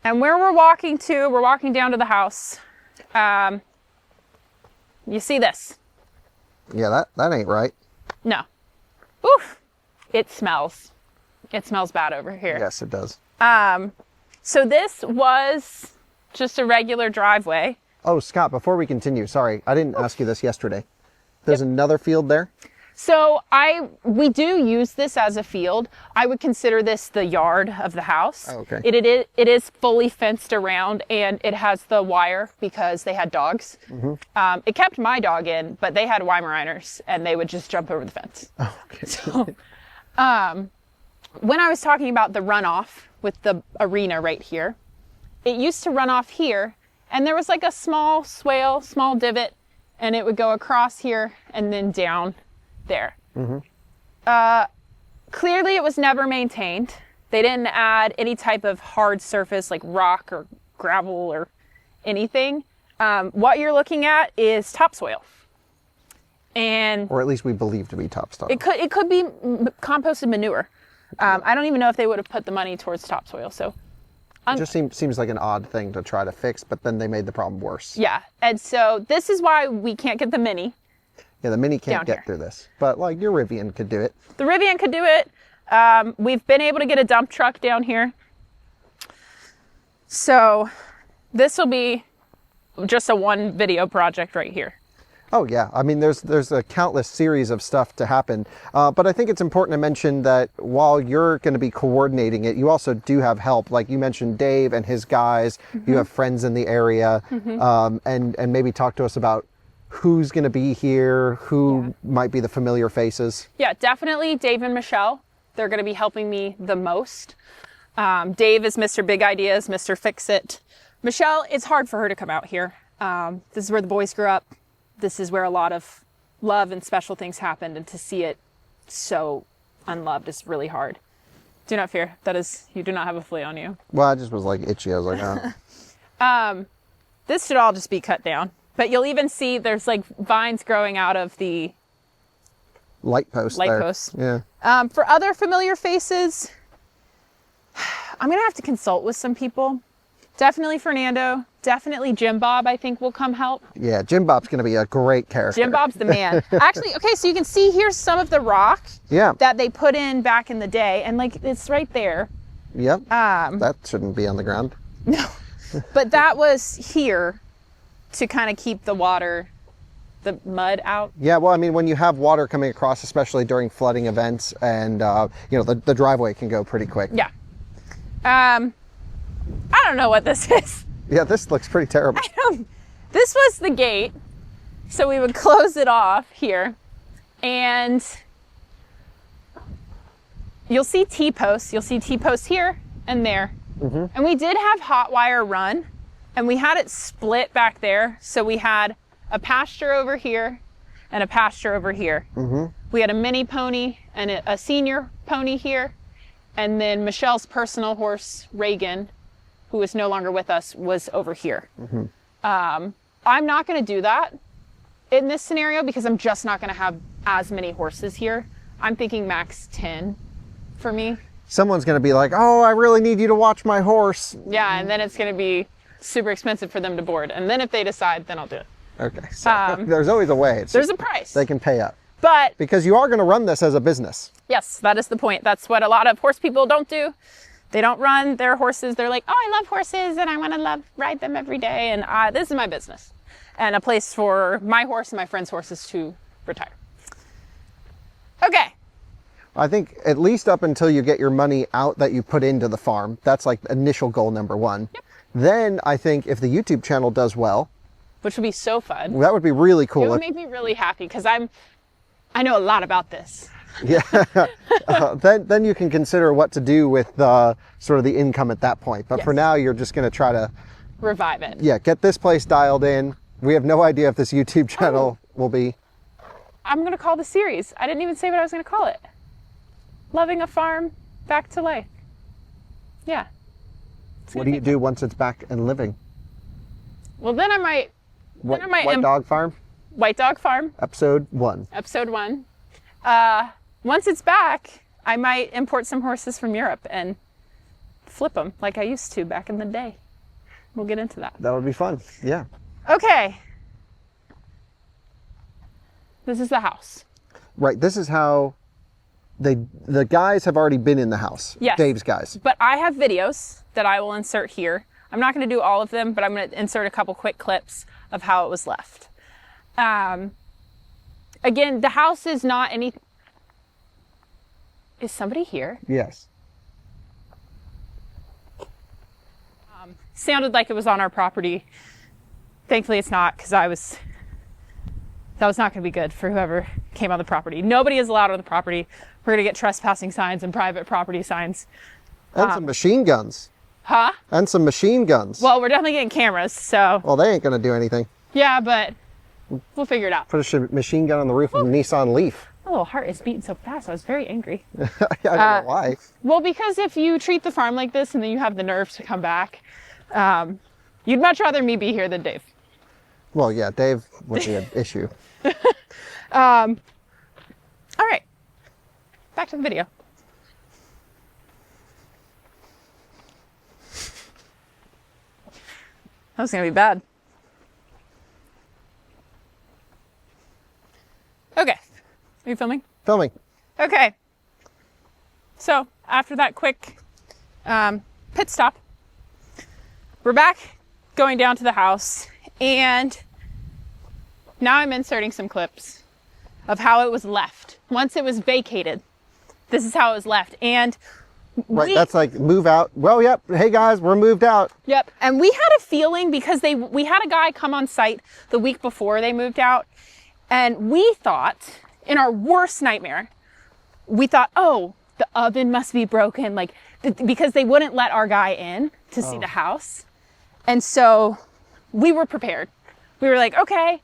And where we're walking down to the house. You see this? Yeah, that ain't right. No. Oof. It smells. It smells bad over here. Yes, it does. So this was just a regular driveway. Oh, Scott, before we continue, sorry, I didn't ask you this yesterday. There's another field there? So we do use this as a field. I would consider this the yard of the house. Oh, okay. It is fully fenced around, and it has the wire because they had dogs. It kept my dog in, but they had Weimaraners, and they would just jump over the fence. Oh, okay. So, when I was talking about the runoff with the arena right here, it used to run off here, and there was like a small swale, small divot, and it would go across here and then down there. Clearly it was never maintained. They didn't add any type of hard surface like rock or gravel or anything. What you're looking at is topsoil. Or at least we believe to be topsoil. It could be composted manure. I don't even know if they would have put the money towards topsoil. So it just seems like an odd thing to try to fix, but then they made the problem worse. Yeah, and so this is why we can't get the Mini. Yeah, the Mini can't get through this, but like your Rivian could do it. The Rivian could do it. We've been able to get a dump truck down here. So this will be just a one video project right here. Oh yeah, I mean there's a countless series of stuff to happen, but I think it's important to mention that while you're going to be coordinating it, you also do have help. Like you mentioned, Dave and his guys. You have friends in the area, and maybe talk to us about who's going to be here, who might be the familiar faces. Yeah, definitely Dave and Michelle. They're going to be helping me the most. Dave is Mr. Big Ideas, Mr. Fix It. Michelle, it's hard for her to come out here. This is where the boys grew up. This is where a lot of love and special things happened, and to see it so unloved is really hard. Do not fear. That is, you do not have a flea on you. Well, I just was like itchy. I was like, oh. This should all just be cut down. But you'll even see there's like vines growing out of the Light post. Yeah. For other familiar faces, I'm going to have to consult with some people. Definitely Fernando. Definitely Jim Bob, I think, will come help. Yeah, Jim Bob's going to be a great character. Jim Bob's the man. Actually, okay, so you can see here's some of the rock that they put in back in the day. And like, it's right there. Yep. That shouldn't be on the ground. No. But that was here to kind of keep the water, the mud out. Yeah, well, I mean, when you have water coming across, especially during flooding events, and, you know, the driveway can go pretty quick. Yeah. I don't know what this is. Yeah, this looks pretty terrible. This was the gate, so we would close it off here, and you'll see T-posts. You'll see T-posts here and there. And we did have hot wire run, and we had it split back there. So we had a pasture over here and a pasture over here. We had a mini pony and a senior pony here. And then Michelle's personal horse, Reagan, who is no longer with us, was over here. I'm not going to do that in this scenario because I'm just not going to have as many horses here. I'm thinking max 10 for me. Someone's going to be like, oh, I really need you to watch my horse. Yeah, and then it's going to be super expensive for them to board. And then if they decide, then I'll do it. Okay, so there's always a way. There's a price. They can pay up. But because you are going to run this as a business. Yes, that is the point. That's what a lot of horse people don't do. They don't run their horses. They're like, oh, I love horses and I want to ride them every day. And this is my business and a place for my horse and my friends' horses to retire. Okay. I think at least up until you get your money out that you put into the farm, that's like initial goal number one. Yep. Then I think if the YouTube channel does well, which would be so fun. That would be really cool. It would make me really happy because I know a lot about this. Yeah. Then you can consider what to do with sort of the income at that point. But for now, you're just going to try to revive it. Yeah, get this place dialed in. We have no idea if this YouTube channel will be. I'm going to call the series. I didn't even say what I was going to call it. Loving a farm back to life. Yeah. What do you do once it's back and living? Well, then I might. White Dog Farm? White Dog Farm. Episode 1. Episode 1. Once it's back, I might import some horses from Europe and flip them like I used to back in the day. We'll get into that. That would be fun. Yeah. Okay. This is the house. Right. This is how the guys have already been in the house. Yes. Dave's guys. But I have videos that I will insert here. I'm not going to do all of them, but I'm going to insert a couple quick clips of how it was left. Again, the house is not any... Is somebody here? Yes. Sounded like it was on our property. Thankfully it's not, because that was not going to be good for whoever came on the property. Nobody is allowed on the property. We're going to get trespassing signs and private property signs. And some machine guns. Huh? And some machine guns. Well, we're definitely getting cameras, so... Well, they ain't going to do anything. Yeah, but we'll figure it out. Put a machine gun on the roof of a Nissan Leaf. My little heart is beating so fast. I was very angry. I don't know why. Well, because if you treat the farm like this and then you have the nerve to come back, you'd much rather me be here than Dave. Well, yeah, Dave would be an issue. All right. Back to the video. That was going to be bad. Okay. Are you filming? Filming. Okay. So after that quick pit stop, we're back going down to the house, and now I'm inserting some clips of how it was left. Once it was vacated, this is how it was left. And right, that's like move out. Well, yep. Hey guys, we're moved out. Yep. And we had a feeling because we had a guy come on site the week before they moved out. And we thought, in our worst nightmare, we thought, oh, the oven must be broken. Like, because they wouldn't let our guy in to see the house. And so we were prepared. We were like, okay,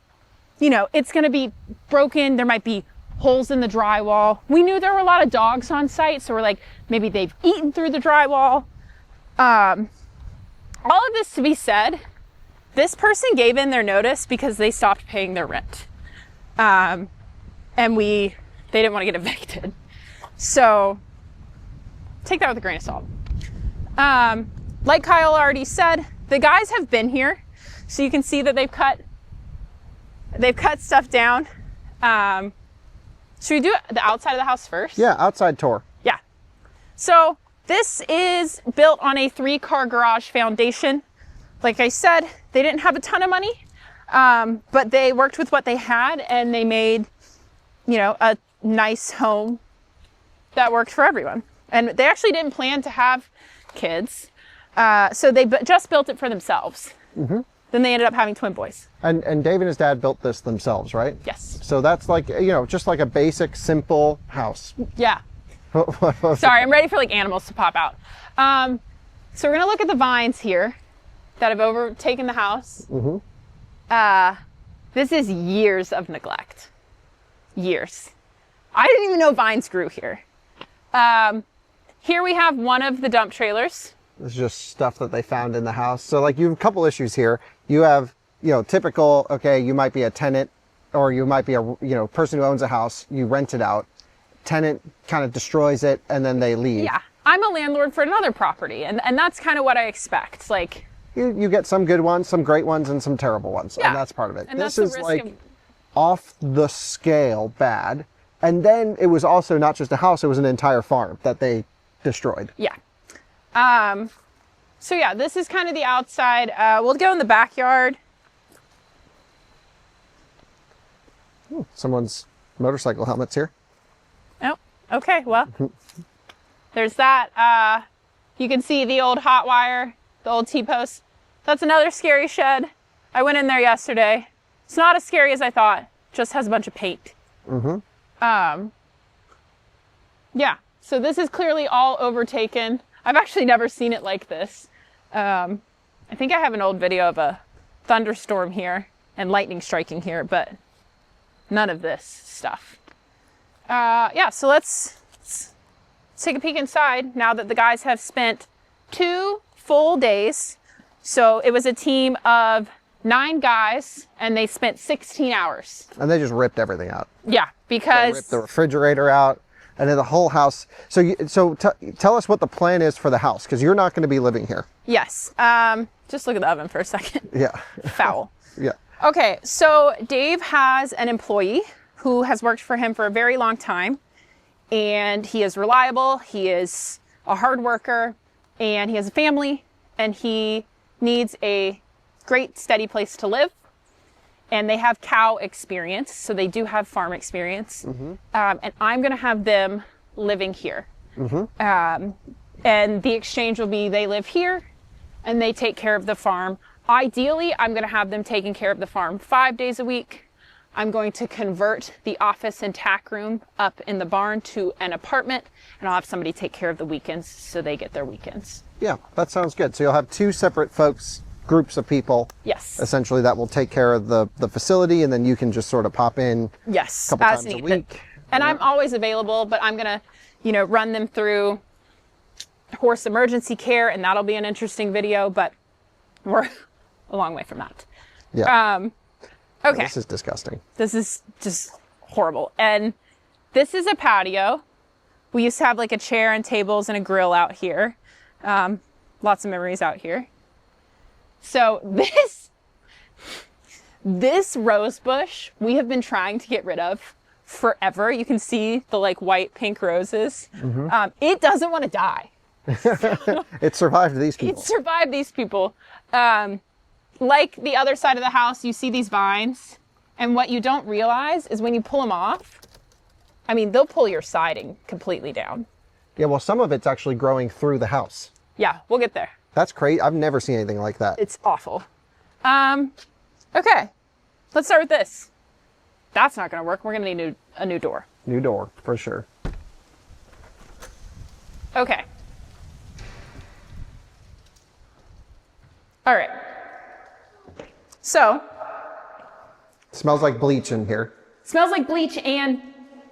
you know, it's going to be broken. There might be holes in the drywall. We knew there were a lot of dogs on site. So we're like, maybe they've eaten through the drywall. All of this to be said, this person gave in their notice because they stopped paying their rent. And they didn't want to get evicted. So take that with a grain of salt. Like Kyle already said, the guys have been here. So you can see that they've cut stuff down. Should we do the outside of the house first? Yeah, outside tour. Yeah. So this is built on a 3-car garage foundation. Like I said, they didn't have a ton of money, but they worked with what they had and they made, you know, a nice home that worked for everyone. And they actually didn't plan to have kids. So they just built it for themselves. Mm-hmm. Then they ended up having twin boys. And Dave and his dad built this themselves, right? Yes. So that's like, you know, just like a basic, simple house. Yeah. Sorry, I'm ready for like animals to pop out. So we're gonna look at the vines here that have overtaken the house. Mm-hmm. This is years of neglect. Years. I didn't even know vines grew here. Here we have one of the dump trailers. This is just stuff that they found in the house. So like you have a couple issues here. You have, you know, typical, okay, you might be a tenant or you might be a, you know, person who owns a house, you rent it out. Tenant kind of destroys it and then they leave. Yeah, I'm a landlord for another property and that's kind of what I expect. Like you get some good ones, some great ones and some terrible ones. Yeah. And that's part of it. And this that's is the risk like of... off the scale bad. And then it was also not just a house, it was an entire farm that they destroyed. Yeah. So yeah, this is kind of the outside. We'll go in the backyard. Ooh, someone's motorcycle helmet's here. Oh, okay. Well, there's that. You can see the old hot wire, the old T-post. That's another scary shed. I went in there yesterday. It's not as scary as I thought. Just has a bunch of paint. Mm-hmm. Yeah, so this is clearly all overtaken. I've actually never seen it like this. I think I have an old video of a thunderstorm here and lightning striking here, but none of this stuff. Yeah, so let's take a peek inside now that the guys have spent 2 full days. So it was a team of 9 guys and they spent 16 hours. And they just ripped everything out. Yeah, because... They ripped the refrigerator out and then the whole house. So tell us what the plan is for the house, because you're not going to be living here. Yes. Just look at the oven for a second. Yeah. Foul. Yeah. Okay, so Dave has an employee who has worked for him for a very long time, and he is reliable, he is a hard worker, and he has a family, and he needs a great steady place to live. And they have cow experience, so they do have farm experience. Mm-hmm. And I'm gonna have them living here. Mm-hmm. And the exchange will be they live here and they take care of the farm. Ideally, I'm gonna have them taking care of the farm 5 days a week. I'm going to convert the office and tack room up in the barn to an apartment, and I'll have somebody take care of the weekends so they get their weekends. Yeah, that sounds good. So you'll have 2 separate groups of people. Yes. Essentially that will take care of the facility, and then you can just sort of pop in yes, a couple as times needed. a week. And I'm always available, but I'm gonna, run them through horse emergency care, and that'll be an interesting video, but we're a long way from that. Yeah. Okay. This is disgusting. This is just horrible. And this is a patio. We used to have like a chair and tables and a grill out here. Lots of memories out here. So this rose bush we have been trying to get rid of forever. You can see the like white pink roses. Mm-hmm. It doesn't want to die. It survived these people. It survived these people. Like the other side of the house, you see these vines. And what you don't realize is when you pull them off, I mean, they'll pull your siding completely down. Yeah, well, some of it's actually growing through the house. Yeah, we'll get there. That's crazy. I've never seen anything like that. It's awful. Okay, let's start with this. That's not gonna work. We're gonna need a new door. New door, for sure. Okay. All right. So, Smells like bleach in here. smells like bleach and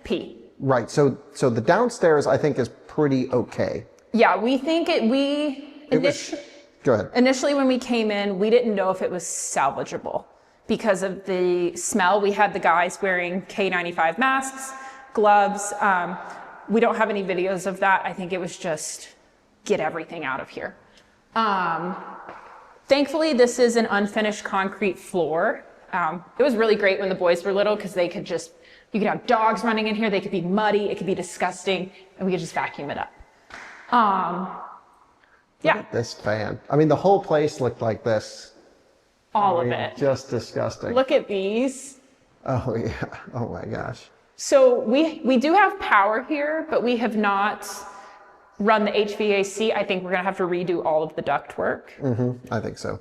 pee. Right, so the downstairs I think is pretty okay. Yeah, we think Go ahead. initially when we came in, we didn't know if it was salvageable because of the smell. We had the guys wearing K95 masks, gloves. We don't have any videos of that. I think it was just get everything out of here. Thankfully, this is an unfinished concrete floor. It was really great when the boys were little because you could have dogs running in here. They could be muddy. It could be disgusting. And we could just vacuum it up. Look at this fan. I mean, the whole place looked like this. All of it. Just disgusting. Look at these. Oh, yeah. Oh, my gosh. So we do have power here, but we have not run the HVAC. I think we're going to have to redo all of the ductwork. I think so.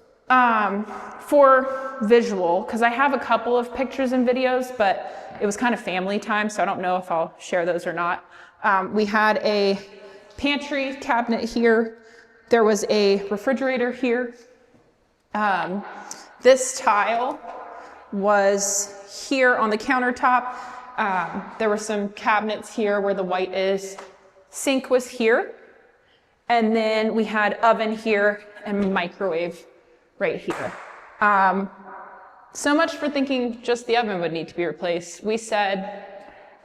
For visual, because I have a couple of pictures and videos, but it was kind of family time, so I don't know if I'll share those or not. We had a pantry cabinet here. There was a refrigerator here. This tile was here on the countertop. There were some cabinets here where the white is. Sink was here. And then we had oven here and microwave right here. So much for thinking just the oven would need to be replaced. We said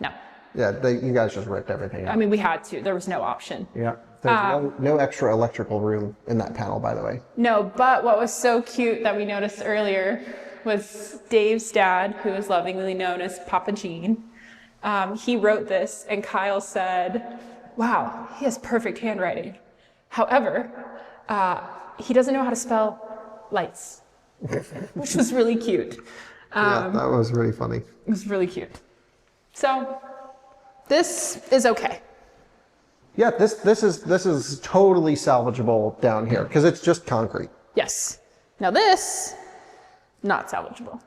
no. Yeah, you guys just ripped everything out. I mean, we had to. There was no option. Yeah. There's no extra electrical room in that panel, by the way. No, but what was so cute that we noticed earlier was Dave's dad, who is lovingly known as Papa Gene. He wrote this, and Kyle said, wow, he has perfect handwriting. However, he doesn't know how to spell lights, which was really cute. Yeah, that was really funny. It was really cute. So this is okay. Yeah, this is totally salvageable down here because it's just concrete. Yes. Now this, not salvageable.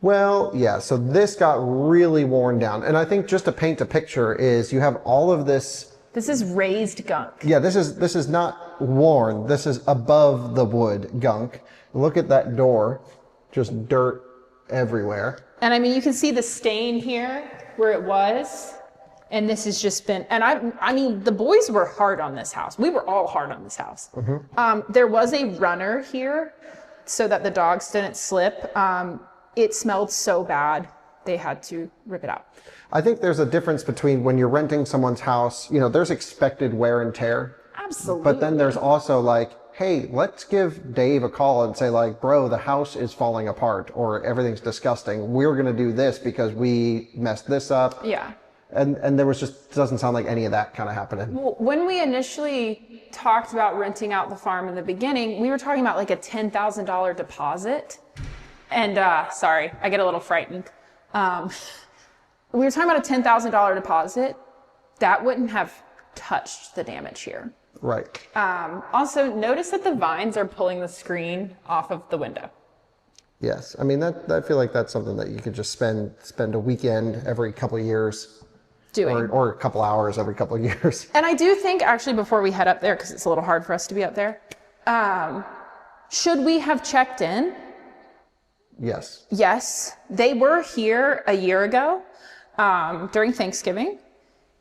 Well, yeah, so this got really worn down. And I think just to paint a picture is you have all of this. This is raised gunk. Yeah, this is not worn. This is above the wood gunk. Look at that door, just dirt everywhere. And I mean, you can see the stain here where it was. And this has just been, and I mean, the boys were hard on this house. We were all hard on this house. There was a runner here so that the dogs didn't slip. It smelled so bad, they had to rip it out. I think there's a difference between when you're renting someone's house, there's expected wear and tear. Absolutely. But then there's also like, hey, let's give Dave a call and say like, bro, the house is falling apart or everything's disgusting. We're going to do this because we messed this up. Yeah. And there was doesn't sound like any of that kind of happening. Well, when we initially talked about renting out the farm in the beginning, we were talking about like a $10,000 deposit. And sorry, I get a little frightened. We were talking about a $10,000 deposit. That wouldn't have touched the damage here. Right. Also, notice that the vines are pulling the screen off of the window. Yes. I mean, I feel like that's something that you could just spend a weekend every couple of years. Doing. Or a couple hours every couple of years. And I do think, actually, before we head up there, because it's a little hard for us to be up there, should we have checked in? Yes. Yes. They were here a year ago during Thanksgiving.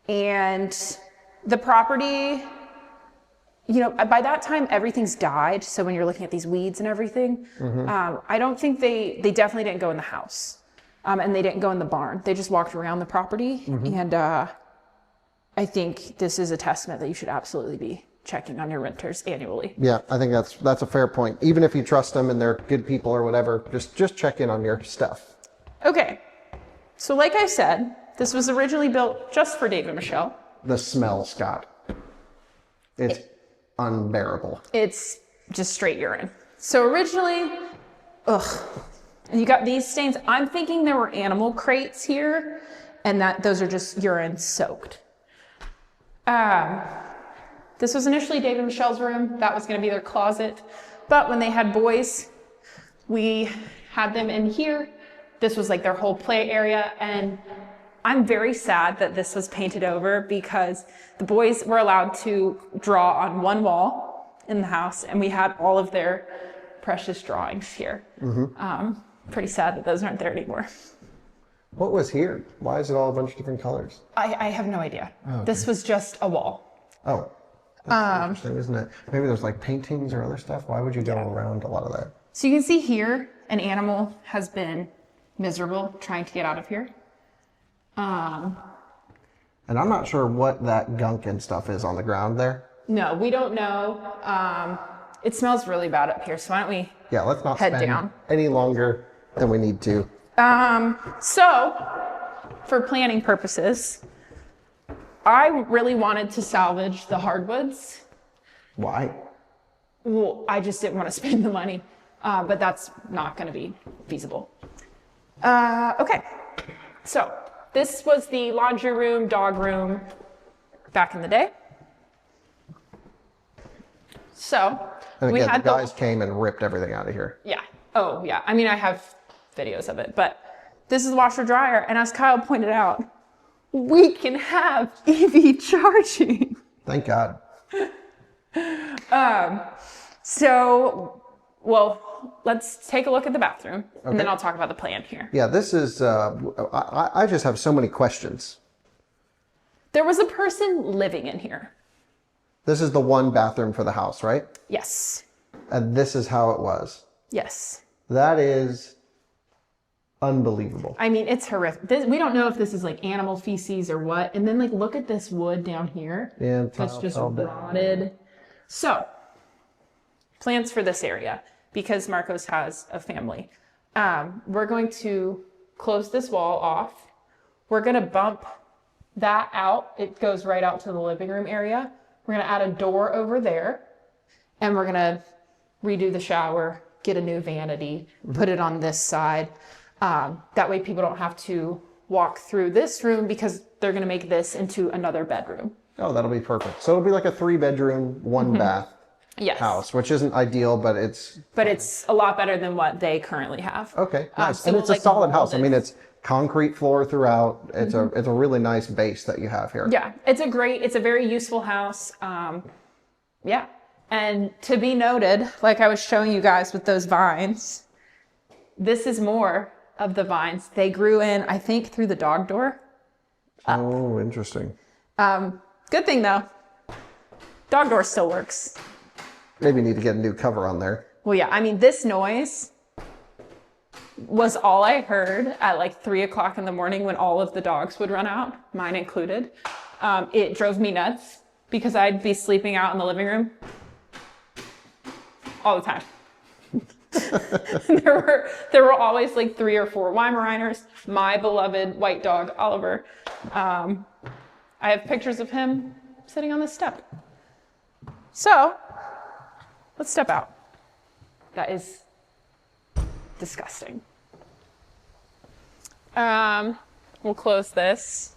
And the property, by that time, everything's died. So when you're looking at these weeds and everything, I don't think they definitely didn't go in the house. And they didn't go in the barn. They just walked around the property. And I think this is a testament that you should absolutely be checking on your renters annually. Yeah, I think that's a fair point. Even if you trust them and they're good people or whatever, just check in on your stuff. Okay. So like I said, this was originally built just for Dave and Michelle. The smell, Scott. It's unbearable. It's just straight urine. So originally, And you got these stains. I'm thinking there were animal crates here and that those are just urine soaked. This was initially David and Michelle's room. That was going to be their closet. But when they had boys, we had them in here. This was like their whole play area. And I'm very sad that this was painted over because the boys were allowed to draw on one wall in the house, and we had all of their precious drawings here. Pretty sad that those aren't there anymore. What was here? Why is it all a bunch of different colors? I have no idea. Oh, okay. This was just a wall. Oh, that's interesting, isn't it? Maybe there's like paintings or other stuff. Why would you go around a lot of that? So you can see here, an animal has been miserable trying to get out of here. And I'm not sure what that gunk and stuff is on the ground there. No, we don't know. It smells really bad up here, so why don't we let's not head spend down any longer than we need to. So, for planning purposes, I really wanted to salvage the hardwoods. Why? Well, I just didn't want to spend the money, but that's not going to be feasible. Okay, so this was the laundry room, dog room back in the day. So, And we again, had the guys came and ripped everything out of here. Yeah. Oh, yeah. I mean, I have videos of it, but this is the washer dryer. And as Kyle pointed out, we can have EV charging. Thank God. So, well, let's take a look at the bathroom and then I'll talk about the plan here. Yeah, this is, I just have so many questions. There was a person living in here. This is the one bathroom for the house, right? Yes. And this is how it was. Yes. That is unbelievable. I mean, it's horrific. We don't know if this is like animal feces or what. And then like, look at this wood down here. Yeah, it's just rotted. So, plans for this area, because Marcos has a family. We're going to close this wall off. We're going to bump that out. It goes right out to the living room area. We're going to add a door over there, and we're going to redo the shower, get a new vanity, put it on this side. That way people don't have to walk through this room because they're going to make this into another bedroom. Oh, that'll be perfect. So it'll be like a 3-bedroom, 1-bath house, which isn't ideal, but it's... But it's a lot better than what they currently have. Okay, nice. So and it's a like solid house. I molded. mean, it's concrete floor throughout. It's a really nice base that you have here. Yeah, it's a very useful house. Yeah. And to be noted, like I was showing you guys with those vines, this is more of the vines. They grew in, I think, through the dog door. Oh, interesting. Good thing though, dog door still works. Maybe need to get a new cover on there. Well, yeah, I mean, this noise was all I heard at like 3 o'clock in the morning when all of the dogs would run out, mine included. It drove me nuts because I'd be sleeping out in the living room all the time. there were always like 3 or 4 Weimaraners, my beloved white dog, Oliver. I have pictures of him sitting on this step. So, let's step out. That is disgusting. We'll close this.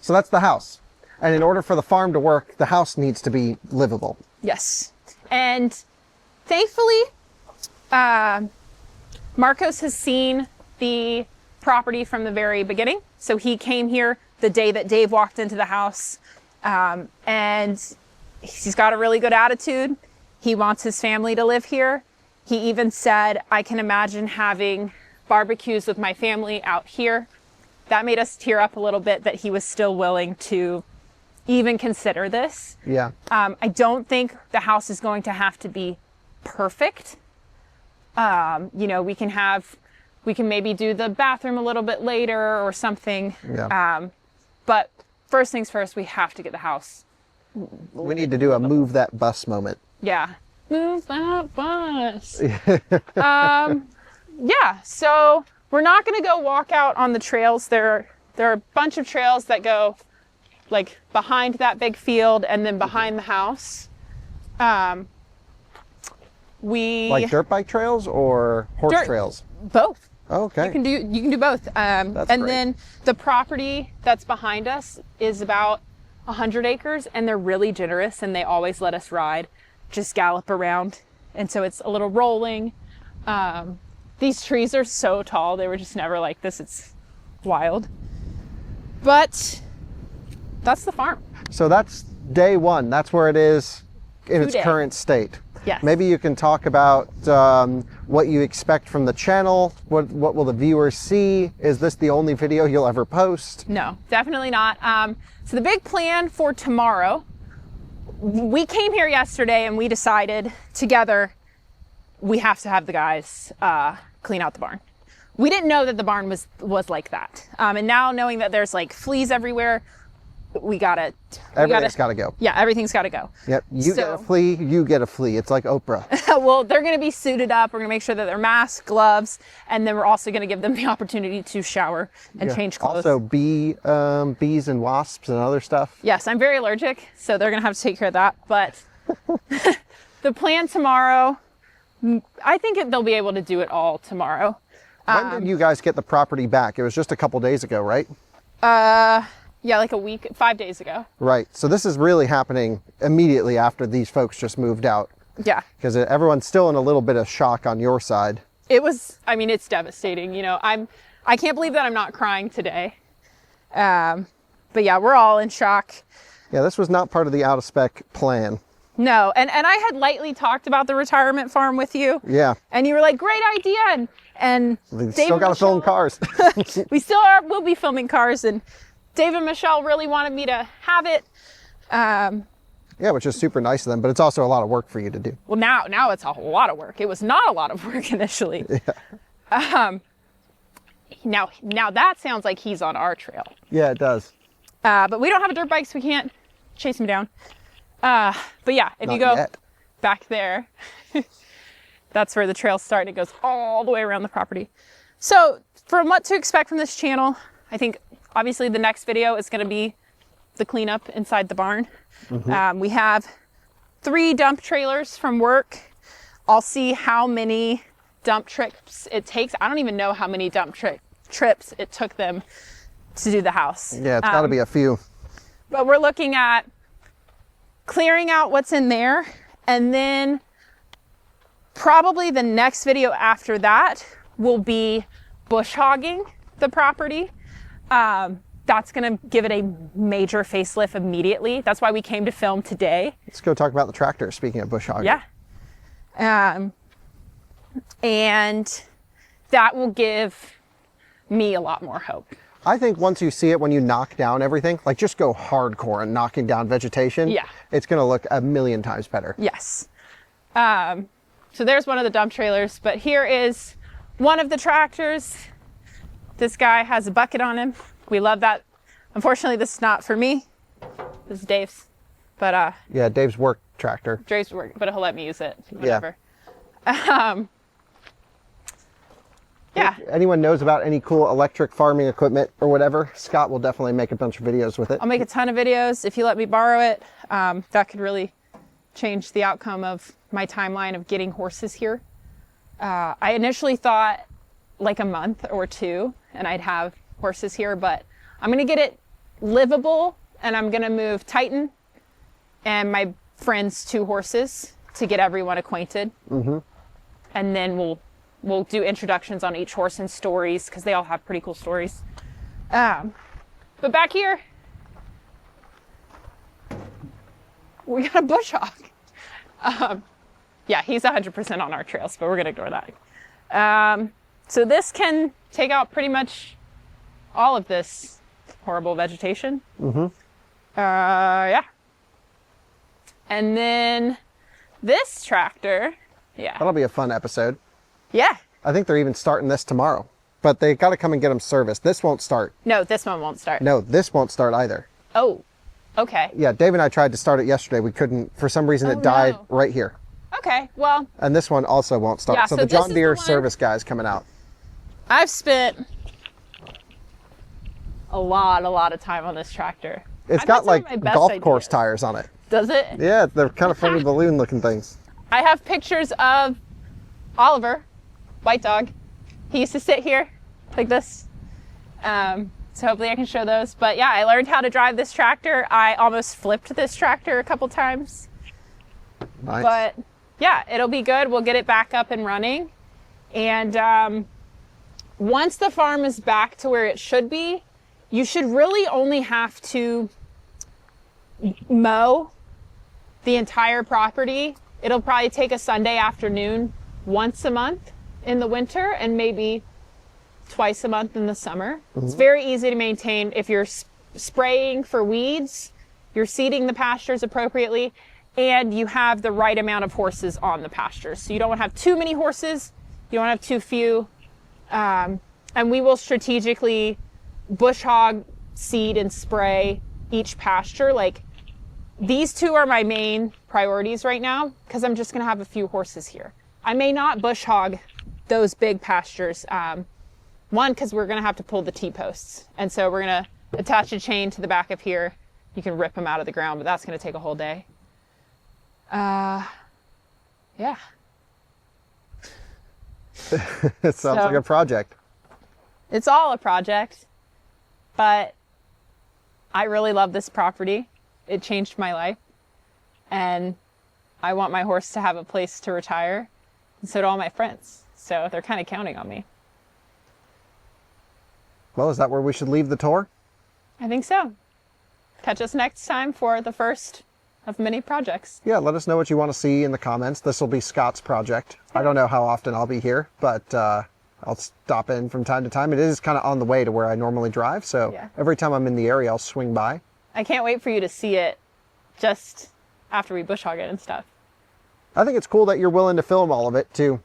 So that's the house. And in order for the farm to work, the house needs to be livable. Yes. And thankfully, Marcos has seen the property from the very beginning. So he came here the day that Dave walked into the house. And he's got a really good attitude. He wants his family to live here. He even said, I can imagine having barbecues with my family out here. That made us tear up a little bit that he was still willing to even consider this. Yeah. I don't think the house is going to have to be perfect. You know, we can maybe do the bathroom a little bit later or something. Yeah. But first things first, we have to get the house. We need to do a move that bus moment. Yeah. Move that bus. Yeah, so we're not going to go walk out on the trails. There are a bunch of trails that go like behind that big field and then behind the house. Like dirt bike trails or horse trails? Both. Okay. You can do both. That's and great. then the property that's behind us is about 100 acres, and they're really generous, and they always let us ride, just gallop around. And so it's a little rolling. These trees are so tall. They were just never like this. It's wild. But that's the farm. So that's day one. That's where it is in its current state. Yes. Maybe you can talk about what you expect from the channel. What will the viewers see? Is this the only video you'll ever post? No, definitely not. So the big plan for tomorrow, we came here yesterday and we decided together we have to have the guys clean out the barn. We didn't know that the barn was like that. And now knowing that there's like fleas everywhere, Everything's got to go. Yeah, everything's got to go. Yep. You get a flea, you get a flea. It's like Oprah. Well, they're going to be suited up. We're going to make sure that they're masked, gloves, and then we're also going to give them the opportunity to shower and change clothes. Also, bees and wasps and other stuff. Yes, I'm very allergic, so they're going to have to take care of that. But the plan tomorrow, I think they'll be able to do it all tomorrow. When did you guys get the property back? It was just a couple days ago, right? Yeah, like a week, 5 days ago. Right. So this is really happening immediately after these folks just moved out. Yeah. Because everyone's still in a little bit of shock on your side. It's devastating. You know, I can't believe that I'm not crying today. But yeah, we're all in shock. Yeah, this was not part of the out of spec plan. No, and I had lightly talked about the retirement farm with you. Yeah. And you were like, great idea. And we still got to film cars. We'll be filming cars, and Dave and Michelle really wanted me to have it. Yeah, which is super nice of them, but it's also a lot of work for you to do. Well, now it's a lot of work. It was not a lot of work initially. Yeah. Now that sounds like he's on our trail. Yeah, it does. But we don't have a dirt bike, so we can't chase him down. But yeah, if you go back there, that's where the trails start, and it goes all the way around the property. So from what to expect from this channel, I think obviously the next video is going to be the cleanup inside the barn. Mm-hmm. We have 3 dump trailers from work. I'll see how many dump trips it takes. I don't even know how many dump trips it took them to do the house. Yeah, it's got to be a few. But we're looking at clearing out what's in there, and then probably the next video after that will be bush hogging the property. That's going to give it a major facelift immediately. That's why we came to film today. Let's go talk about the tractor, speaking of bush hogging. Yeah. And that will give me a lot more hope. I think once you see it, when you knock down everything, like just go hardcore and knocking down vegetation. Yeah. It's going to look a million times better. Yes. So there's one of the dump trailers, but here is one of the tractors. This guy has a bucket on him. We love that. Unfortunately, this is not for me. This is Dave's. But yeah, Dave's work tractor. Dave's work, but he'll let me use it. Whatever. Yeah. Yeah. If anyone knows about any cool electric farming equipment or whatever, Scott will definitely make a bunch of videos with it. I'll make a ton of videos if you let me borrow it. That could really change the outcome of my timeline of getting horses here. I initially thought like a month or 2 and I'd have horses here, but I'm going to get it livable, and I'm going to move Titan and my friend's 2 horses to get everyone acquainted. Mm-hmm. And then we'll do introductions on each horse and stories, because they all have pretty cool stories. But back here, we got a bush hog. Yeah, he's 100% on our trails, but we're gonna ignore that. So this can take out pretty much all of this horrible vegetation. Mm-hmm. Yeah. And then this tractor, yeah. That'll be a fun episode. Yeah. I think they're even starting this tomorrow, but they got to come and get them serviced. This won't start. No, this one won't start. No, this won't start either. Oh, okay. Yeah, Dave and I tried to start it yesterday. We couldn't, for some reason it died right here. Okay, well. And this one also won't start. Yeah, so the John Deere service guy's coming out. I've spent a lot of time on this tractor. It's got like golf course tires on it. Does it? Yeah, they're kind of funny balloon looking things. I have pictures of Oliver, white dog. He used to sit here like this. So hopefully I can show those. But yeah, I learned how to drive this tractor. I almost flipped this tractor a couple times. Nice. But yeah, it'll be good. We'll get it back up and running. And once the farm is back to where it should be, you should really only have to mow the entire property. It'll probably take a Sunday afternoon once a month in the winter and maybe twice a month in the summer. It's very easy to maintain. If you're spraying for weeds, you're seeding the pastures appropriately, and you have the right amount of horses on the pastures. So you don't want to have too many horses, you don't have too few. And we will strategically bush hog, seed, and spray each pasture. Like, these two are my main priorities right now because I'm just going to have a few horses here. I may not bush hog those big pastures. One, because we're going to have to pull the T-posts. And so we're going to attach a chain to the back of here. You can rip them out of the ground, but that's going to take a whole day. Yeah. It sounds like a project. It's all a project, but I really love this property. It changed my life, and I want my horse to have a place to retire, and so do all my friends. So they're kind of counting on me. Well, is that where we should leave the tour? I think so. Catch us next time for the first of many projects. Yeah, let us know what you want to see in the comments. This will be Scot's project. I don't know how often I'll be here, but I'll stop in from time to time. It is kind of on the way to where I normally drive, so every time I'm in the area, I'll swing by. I can't wait for you to see it just after we bush hog it and stuff. I think it's cool that you're willing to film all of it, too.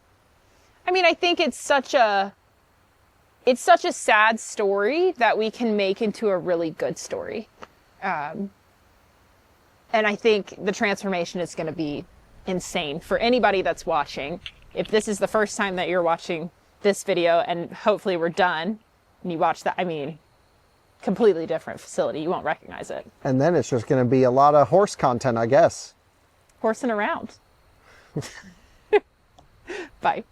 I mean, I think it's such a sad story that we can make into a really good story. And I think the transformation is going to be insane for anybody that's watching. If this is the first time that you're watching this video, and hopefully we're done, and you watch that, I mean, completely different facility. You won't recognize it. And then it's just going to be a lot of horse content, I guess. Horsing around. Bye.